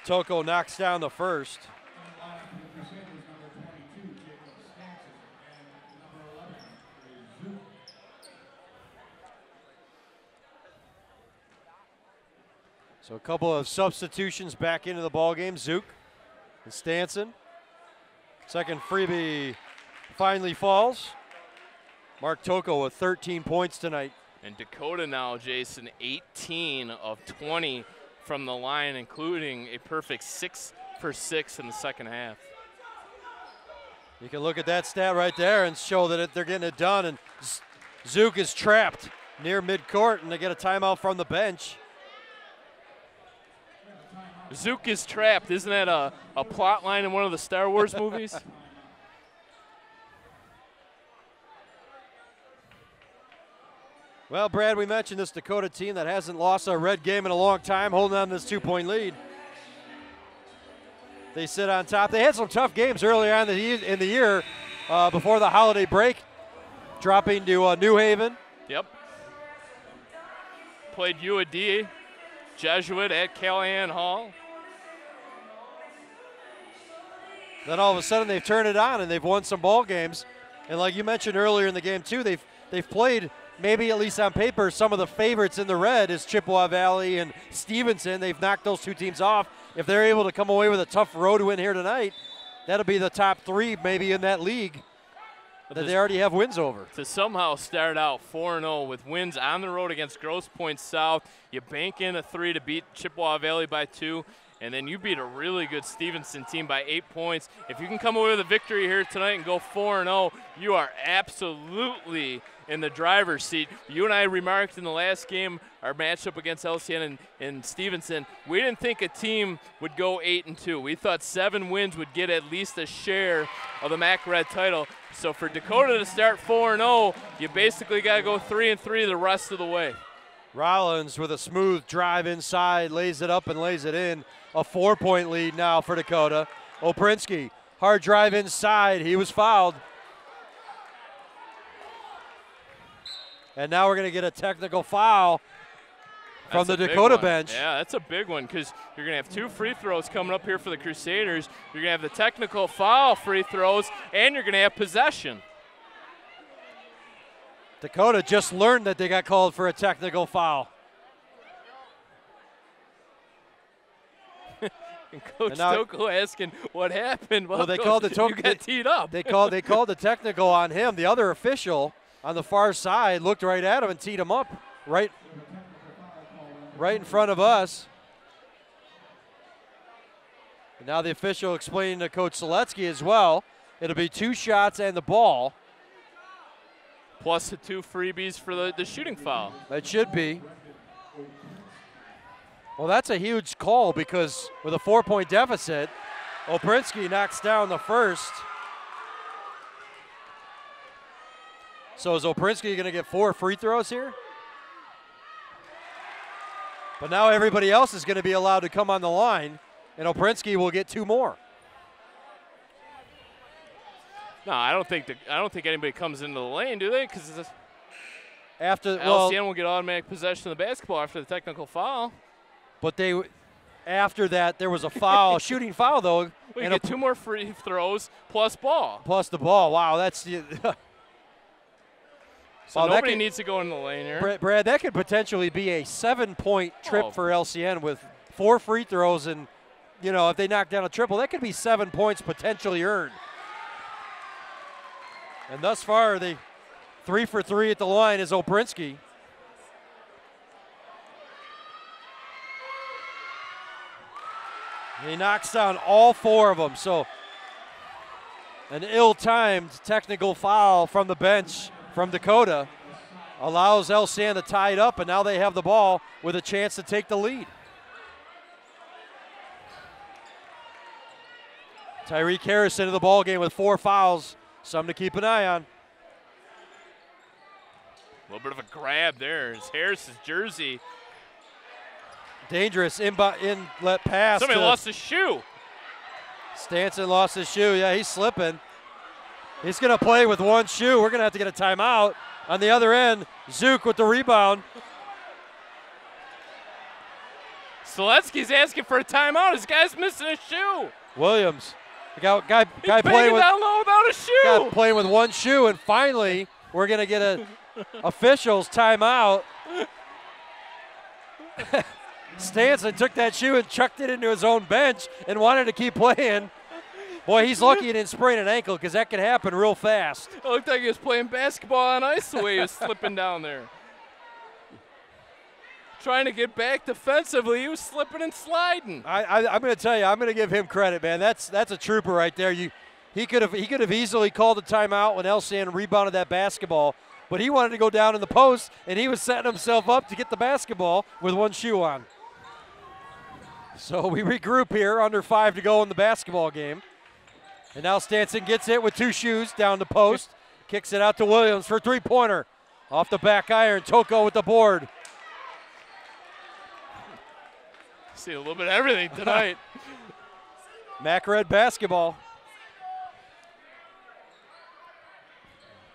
Toko knocks down the first. So a couple of substitutions back into the ballgame. Zook and Stanson. Second freebie finally falls. Mark Toko with 13 points tonight. And Dakota now, Jason, 18 of 20 from the line, including a perfect 6 for 6 in the second half. You can look at that stat right there and show that they're getting it done. And Zook is trapped near midcourt, and they get a timeout from the bench. Zook is trapped. Isn't that a plot line in one of the Star Wars movies? Well, Brad, we mentioned this Dakota team that hasn't lost a red game in a long time, holding on to this 2-point lead. They sit on top. They had some tough games early on in the year before the holiday break, dropping to New Haven. Yep. Played UAD, Jesuit at Callahan Hall. Then all of a sudden they've turned it on and they've won some ball games. And like you mentioned earlier in the game too, they've played, maybe at least on paper, some of the favorites in the red is Chippewa Valley and Stevenson. They've knocked those two teams off. If they're able to come away with a tough road win here tonight, that'll be the top 3 maybe in that league that they already have wins over. To somehow start out 4-0 with wins on the road against Grosse Pointe South, you bank in a 3 to beat Chippewa Valley by 2, and then you beat a really good Stevenson team by 8 points. If you can come away with a victory here tonight and go 4-0, you are absolutely in the driver's seat. You and I remarked in the last game, our matchup against LCN and Stevenson, we didn't think a team would go 8-2. We thought 7 wins would get at least a share of the MAC Red title. So for Dakota to start 4-0, you basically got to go 3-3 the rest of the way. Rollins with a smooth drive inside, lays it up and lays it in. A 4-point lead now for Dakota. Oprinsky, hard drive inside. He was fouled. And now we're going to get a technical foul from the Dakota bench. Yeah, that's a big one because you're going to have 2 free throws coming up here for the Crusaders. You're going to have the technical foul free throws, and you're going to have possession. Dakota just learned that they got called for a technical foul. And Coach Toko asking what happened. Well, they called the you got teed up. They called the technical on him. The other official on the far side looked right at him and teed him up right in front of us. And now the official explaining to Coach Seletsky as well. It'll be 2 shots and the ball. Plus the 2 freebies for the shooting foul. That should be. Well, that's a huge call because with a 4-point deficit, Oprinsky knocks down the first. So is Oprinsky going to get 4 free throws here? But now everybody else is going to be allowed to come on the line, and Oprinsky will get 2 more. No, I don't think anybody comes into the lane, do they? Because after LCN will get automatic possession of the basketball after the technical foul. But after that, there was a foul, shooting foul, though. We get 2 more free throws plus ball. Plus the ball. Wow, that's the. So nobody needs to go in the lane here. Brad, that could potentially be a 7-point trip for LCN with 4 free throws, and if they knock down a triple, that could be 7 points potentially earned. And thus far, the 3 for 3 at the line is Oprinsky. He knocks down all 4 of them. So an ill-timed technical foul from the bench from Dakota allows LCN to tie it up, and now they have the ball with a chance to take the lead. Tyreek Harris into the ball game with 4 fouls. Something to keep an eye on. A little bit of a grab there. It's Harris's jersey. Dangerous inlet pass. Somebody lost his shoe. Stanson lost his shoe. Yeah, he's slipping. He's going to play with 1 shoe. We're going to have to get a timeout. On the other end, Zook with the rebound. Seletsky's asking for a timeout. His guy's missing a shoe. Williams. Guy playing with down low without a shoe. Guy playing with 1 shoe, and finally we're going to get a officials timeout. Stanson took that shoe and chucked it into his own bench and wanted to keep playing. Boy, he's lucky he didn't sprain an ankle, because that can happen real fast. It looked like he was playing basketball on ice the way he was slipping down there. Trying to get back defensively, he was slipping and sliding. I'm going to tell you, I'm going to give him credit, man. That's a trooper right there. He could have easily called a timeout when LCN rebounded that basketball, but he wanted to go down in the post, and he was setting himself up to get the basketball with 1 shoe on. So we regroup here, under 5 to go in the basketball game. And now Stanson gets it with 2 shoes down the post. Kicks it out to Williams for a 3-pointer. Off the back iron, Toko with the board. See a little bit of everything tonight. Mac Red basketball.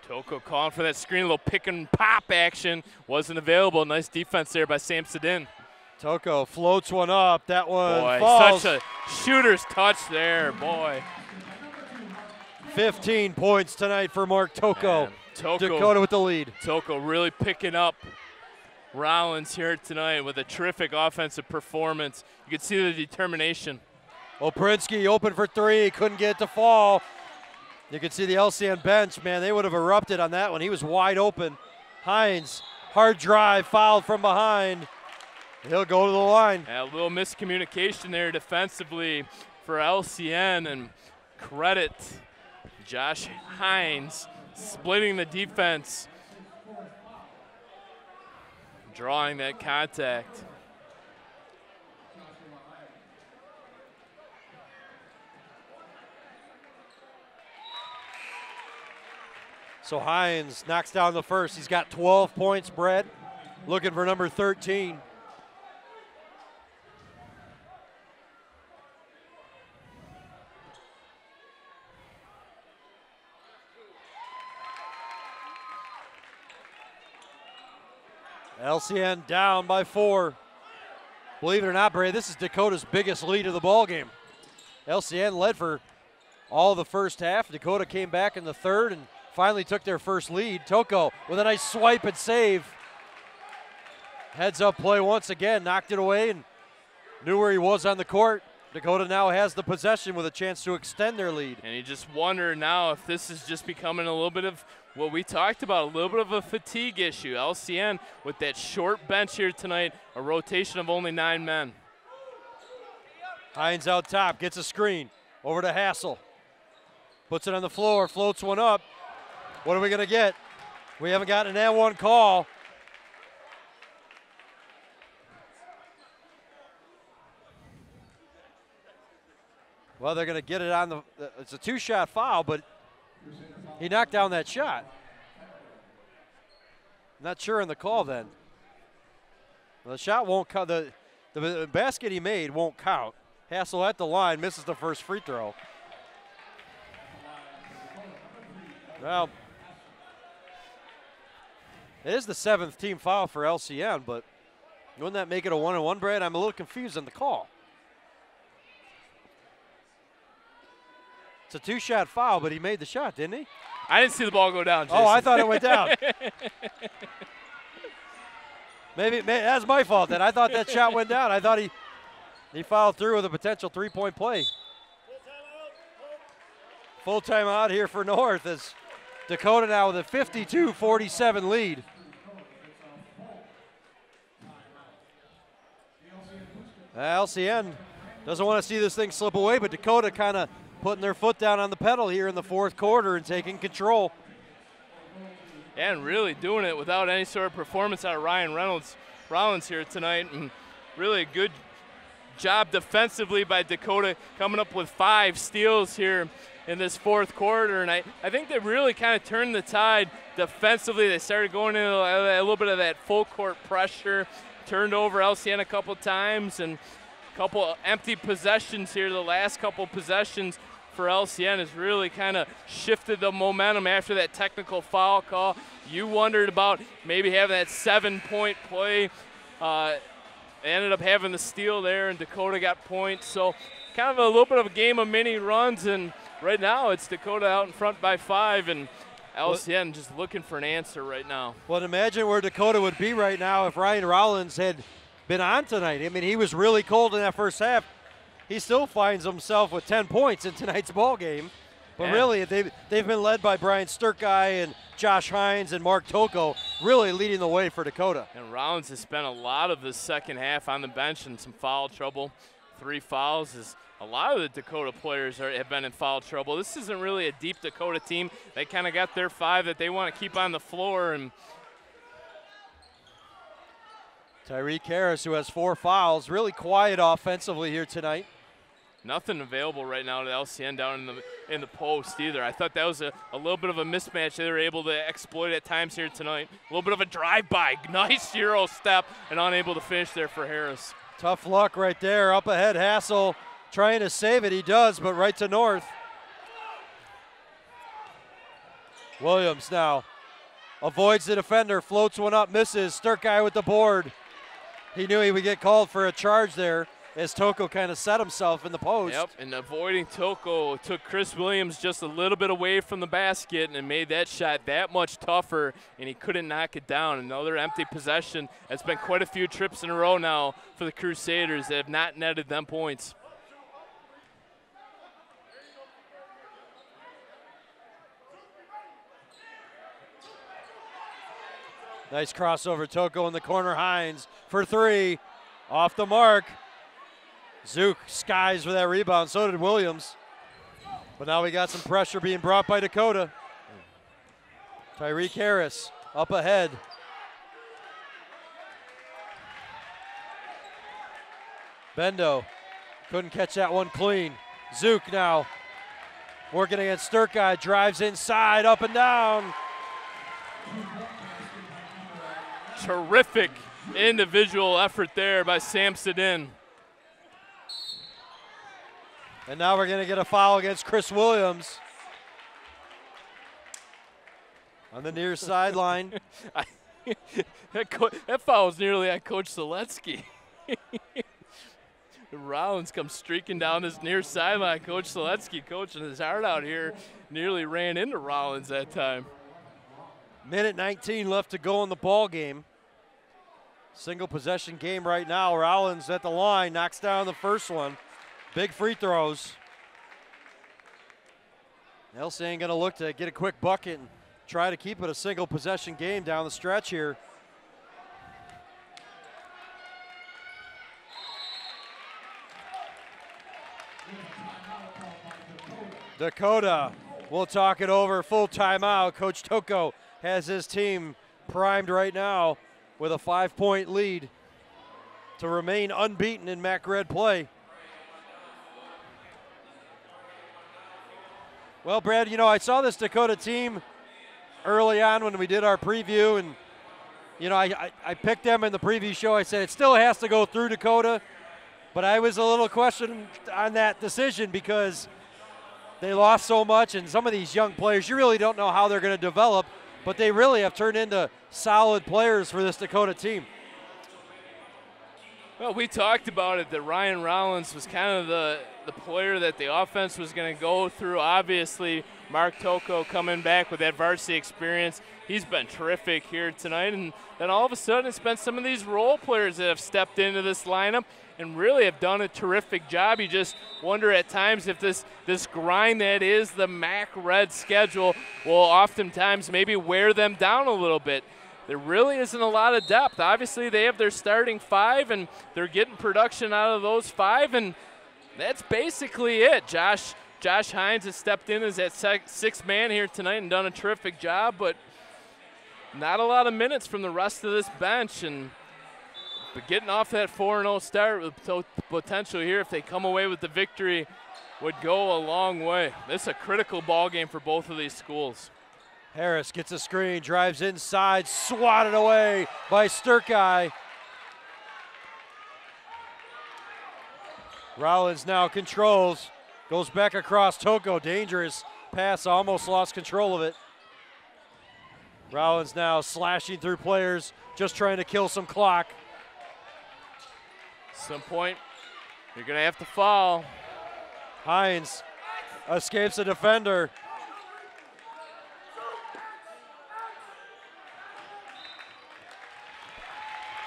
Toko calling for that screen, a little pick and pop action. Wasn't available. Nice defense there by Sam Sedin. Toko floats one up. That one boy, falls. Such a shooter's touch there, boy. 15 points tonight for Mark Toko. Dakota with the lead. Toko really picking up Rollins here tonight with a terrific offensive performance. You can see the determination. Oprinsky open for 3, couldn't get it to fall. You can see the LCN bench, man, they would have erupted on that one. He was wide open. Hines, hard drive, fouled from behind. He'll go to the line. A little miscommunication there defensively for LCN, and credit Josh Hines splitting the defense, drawing that contact. So Hines knocks down the first. He's got 12 points, Brett. Looking for number 13. LCN down by 4. Believe it or not, Brad, this is Dakota's biggest lead of the ball game. LCN led for all the first half. Dakota came back in the third and finally took their first lead. Toko with a nice swipe and save. Heads up play once again, knocked it away and knew where he was on the court. Dakota now has the possession with a chance to extend their lead. And you just wonder now if this is just becoming a little bit of what we talked about, a little bit of a fatigue issue. LCN with that short bench here tonight, a rotation of only 9 men. Hines out top, gets a screen, over to Hassel. Puts it on the floor, floats one up. What are we gonna get? We haven't gotten an N1 call. Well, they're gonna get it on the, it's a 2-shot foul, but he knocked down that shot. Not sure in the call then. Well, the shot won't count, the basket he made won't count. Hassel at the line, misses the first free throw. Well, it is the 7th team foul for LCN, but wouldn't that make it a 1-on-1, Brad? I'm a little confused on the call. It's a 2-shot foul, but he made the shot, didn't he? I didn't see the ball go down, Jason. Oh, I thought it went down. Maybe that's my fault then. I thought that shot went down. I thought he fouled through with a potential 3-point play. Full timeout here for North as Dakota now with a 52-47 lead. LCN doesn't want to see this thing slip away, but Dakota kind of putting their foot down on the pedal here in the fourth quarter and taking control. And really doing it without any sort of performance out of Ryan Rollins here tonight. And really a good job defensively by Dakota, coming up with 5 steals here in this fourth quarter. And I think they really kind of turned the tide defensively. They started going into a little bit of that full court pressure, turned over LCN a couple times, and a couple empty possessions here. The last couple possessions for LCN has really kind of shifted the momentum after that technical foul call. You wondered about maybe having that 7-point play. They ended up having the steal there, and Dakota got points. So kind of a little bit of a game of mini runs, and right now it's Dakota out in front by 5, and LCN just looking for an answer right now. Well, imagine where Dakota would be right now if Ryan Rollins had been on tonight. I mean, he was really cold in that first half. He still finds himself with 10 points in tonight's ball game. But really, they've been led by Brian Sturkey and Josh Hines and Mark Toko, really leading the way for Dakota. And Rollins has spent a lot of the second half on the bench in some foul trouble. 3 fouls is a lot of the Dakota players have been in foul trouble. This isn't really a deep Dakota team. They kind of got their 5 that they want to keep on the floor. And Tyreek Harris, who has 4 fouls, really quiet offensively here tonight. Nothing available right now to LCN down in the post either. I thought that was a little bit of a mismatch they were able to exploit at times here tonight. A little bit of a drive-by, nice Euro step, and unable to finish there for Harris. Tough luck right there. Up ahead, Hassel trying to save it. He does, but right to North. Williams now avoids the defender, floats one up, misses. Sturkey with the board. He knew he would get called for a charge there as Toko kind of set himself in the post. Yep, and avoiding Toko took Chris Williams just a little bit away from the basket and made that shot that much tougher, and he couldn't knock it down. Another empty possession. That's been quite a few trips in a row now for the Crusaders that have not netted them points. Nice crossover, Toko in the corner, Hines for 3, off the mark. Zook skies for that rebound, so did Williams. But now we got some pressure being brought by Dakota. Tyreek Harris up ahead. Bendo couldn't catch that one clean. Zook now working against Sturkey, drives inside, up and down. Terrific individual effort there by Samsudin. And now we're going to get a foul against Chris Williams on the near sideline. That foul was nearly on Coach Seletsky. Rollins comes streaking down this near sideline. Coach Seletsky coaching his heart out here. Nearly ran into Rollins that time. Minute 19 left to go in the ball game. Single possession game right now. Rollins at the line, knocks down the first one. Big free throws. LCN going to look to get a quick bucket and try to keep it a single possession game down the stretch here. Dakota will talk it over. Full timeout. Coach Toko has his team primed right now with a 5-point lead to remain unbeaten in MAC Red play. Well, Brad, you know, I saw this Dakota team early on when we did our preview, and, you know, I picked them in the preview show. I said it still has to go through Dakota, but I was a little questioned on that decision because they lost so much, and some of these young players, you really don't know how they're going to develop, but they really have turned into solid players for this Dakota team. Well, we talked about it, that Ryan Rollins was kind of the player that the offense was going to go through. Obviously, Mark Toko coming back with that varsity experience. He's been terrific here tonight. And then all of a sudden, it's been some of these role players that have stepped into this lineup and really have done a terrific job. You just wonder at times if this grind that is the MAC Red schedule will oftentimes maybe wear them down a little bit. There really isn't a lot of depth. Obviously, they have their starting 5, and they're getting production out of those 5, and that's basically it. Josh Hines has stepped in as that sixth man here tonight and done a terrific job, but not a lot of minutes from the rest of this bench. But getting off that 4-0 start with potential here, if they come away with the victory, would go a long way. This is a critical ball game for both of these schools. Harris gets a screen, drives inside, swatted away by Sturkey. Rollins now controls, goes back across Toko, dangerous pass, almost lost control of it. Rollins now slashing through players, just trying to kill some clock. Some point, you're gonna have to foul. Hines escapes a defender.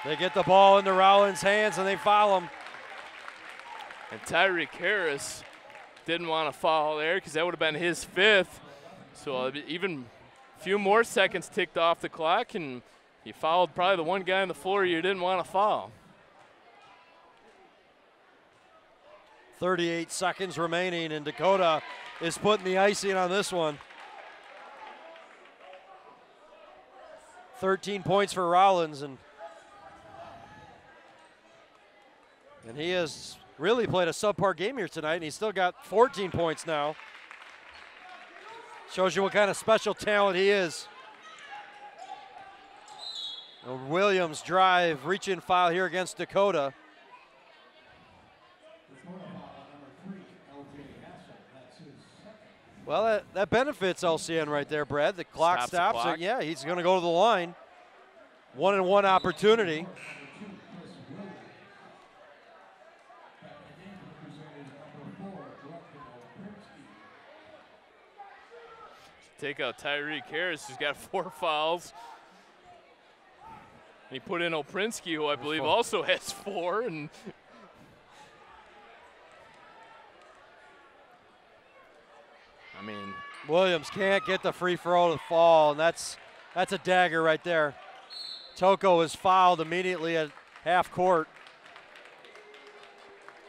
They get the ball into Rollins' hands and they foul him. And Tyreek Harris didn't want to foul there because that would have been his 5th. So even a few more seconds ticked off the clock, and he fouled probably the one guy on the floor you didn't want to foul. 38 seconds remaining, and Dakota is putting the icing on this one. 13 points for Rollins, and he has really played a subpar game here tonight, and he's still got 14 points now. Shows you what kind of special talent he is. Williams drive, reach in foul here against Dakota. Well, that benefits LCN right there, Brad. The clock stops. The clock. Yeah, he's going to go to the line. 1-and-1 opportunity. Take out Tyreek Harris, who's got 4 fouls. He put in Oprinsky, who I believe also has 4. And I mean, Williams can't get the free throw to fall, and that's a dagger right there. Toko is fouled immediately at half court.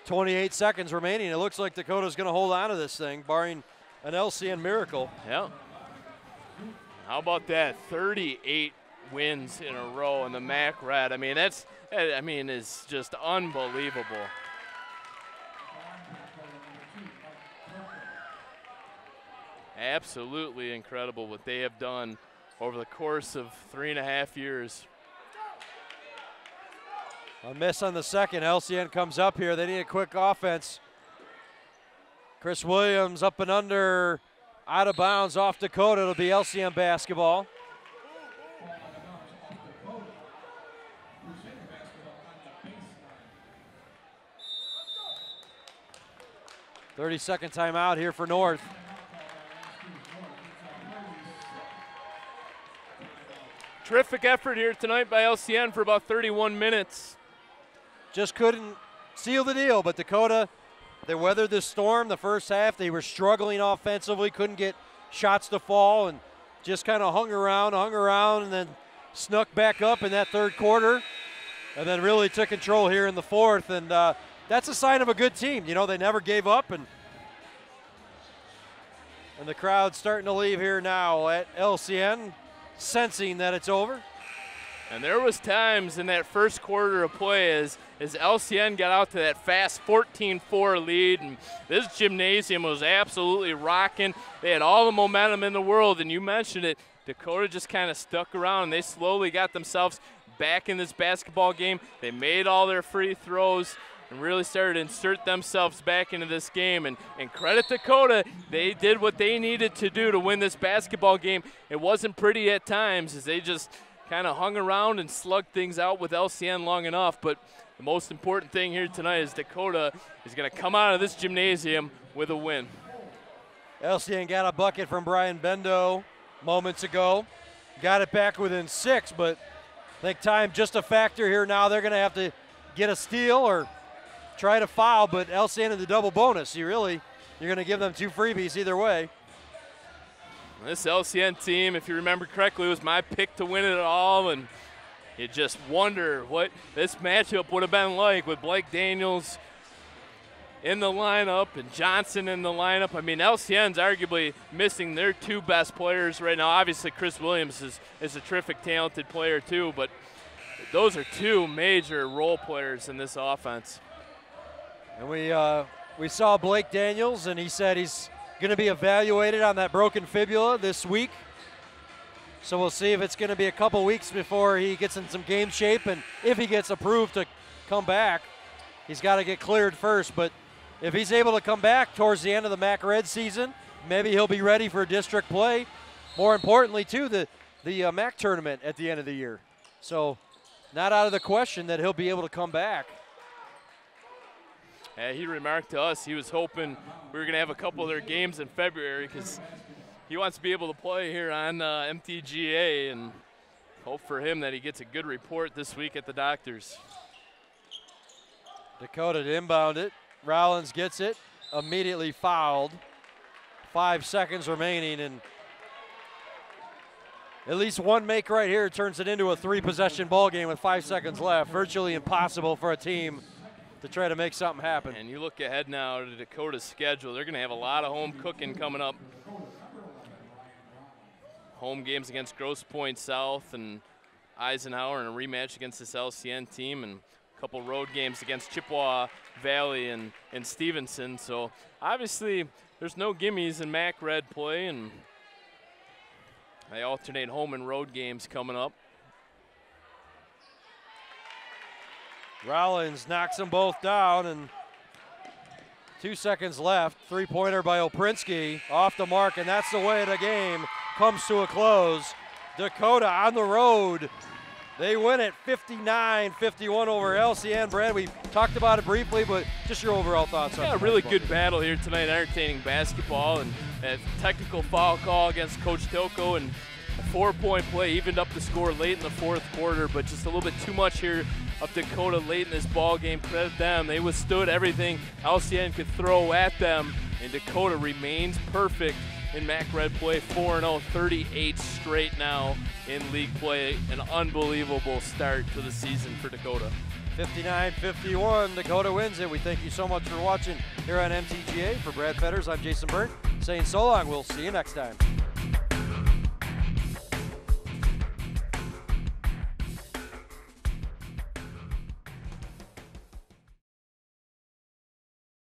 28 seconds remaining. It looks like Dakota's going to hold on to this thing, barring an LCN miracle. Yeah. How about that? 38 wins in a row in the MAC Red. I mean, is just unbelievable. Absolutely incredible what they have done over the course of 3.5 years. A miss on the second. LCN comes up here. They need a quick offense. Chris Williams up and under, out of bounds off Dakota. It'll be LCN basketball. .30-second timeout here for North. Terrific effort here tonight by LCN for about 31 minutes. Just couldn't seal the deal, but Dakota, they weathered the storm the first half. They were struggling offensively, couldn't get shots to fall, and just kind of hung around, and then snuck back up in that third quarter, and then really took control here in the fourth. And that's a sign of a good team. You know, they never gave up, and the crowd's starting to leave here now at LCN, sensing that it's over. And there was times in that first quarter of play as LCN got out to that fast 14-4 lead, and this gymnasium was absolutely rocking. They had all the momentum in the world, and you mentioned it, Dakota just kind of stuck around, and they slowly got themselves back in this basketball game. They made all their free throws and really started to insert themselves back into this game. And credit Dakota, they did what they needed to do to win this basketball game. It wasn't pretty at times as they just kind of hung around and slugged things out with LCN long enough, but the most important thing here tonight is Dakota is going to come out of this gymnasium with a win. LCN got a bucket from Brian Bendo moments ago. Got it back within 6, but I think time just a factor here now. They're going to have to get a steal or try to foul, but LCN in the double bonus. You're going to give them 2 freebies either way. This LCN team, if you remember correctly, was my pick to win it all, and you just wonder what this matchup would have been like with Blake Daniels in the lineup and Johnson in the lineup. I mean, LCN's arguably missing their 2 best players right now. Obviously, Chris Williams is a terrific, talented player too, but those are 2 major role players in this offense. And we saw Blake Daniels, and he said he's going to be evaluated on that broken fibula this week. So we'll see if it's going to be a couple weeks before he gets in some game shape, and if he gets approved to come back, he's got to get cleared first. But if he's able to come back towards the end of the MAC Red season, maybe he'll be ready for district play. More importantly, too, the MAC tournament at the end of the year. So not out of the question that he'll be able to come back. Yeah, he remarked to us he was hoping we were going to have a couple of their games in February because he wants to be able to play here on MTGA, and hope for him that he gets a good report this week at the doctors. Dakota to inbound it. Rollins gets it, immediately fouled. 5 seconds remaining, and at least one make right here turns it into a 3-possession ball game with 5 seconds left. Virtually impossible for a team to try to make something happen. And you look ahead now to Dakota's schedule. They're going to have a lot of home cooking coming up. Home games against Grosse Pointe South and Eisenhower, and a rematch against this LCN team, and a couple road games against Chippewa Valley and Stevenson. So obviously there's no gimmies in MAC Red play, and they alternate home and road games coming up. Rollins knocks them both down, and 2 seconds left. 3-pointer by Oprinsky off the mark, and that's the way the game comes to a close. Dakota on the road. They win it 59-51 over LCN. Brad, we talked about it briefly, but just your overall thoughts on it. Yeah, a really good battle here tonight, entertaining basketball, and a technical foul call against Coach Tilko, and a 4-point play evened up the score late in the 4th quarter, but just a little bit too much here of Dakota late in this ball game. Credit them. They withstood everything LCN could throw at them, and Dakota remains perfect in MAC Red play. 4-0, 38 straight now in league play. An unbelievable start to the season for Dakota. 59-51, Dakota wins it. We thank you so much for watching here on MTGA. For Brad Fetters, I'm Jason Burnt, saying so long. We'll see you next time.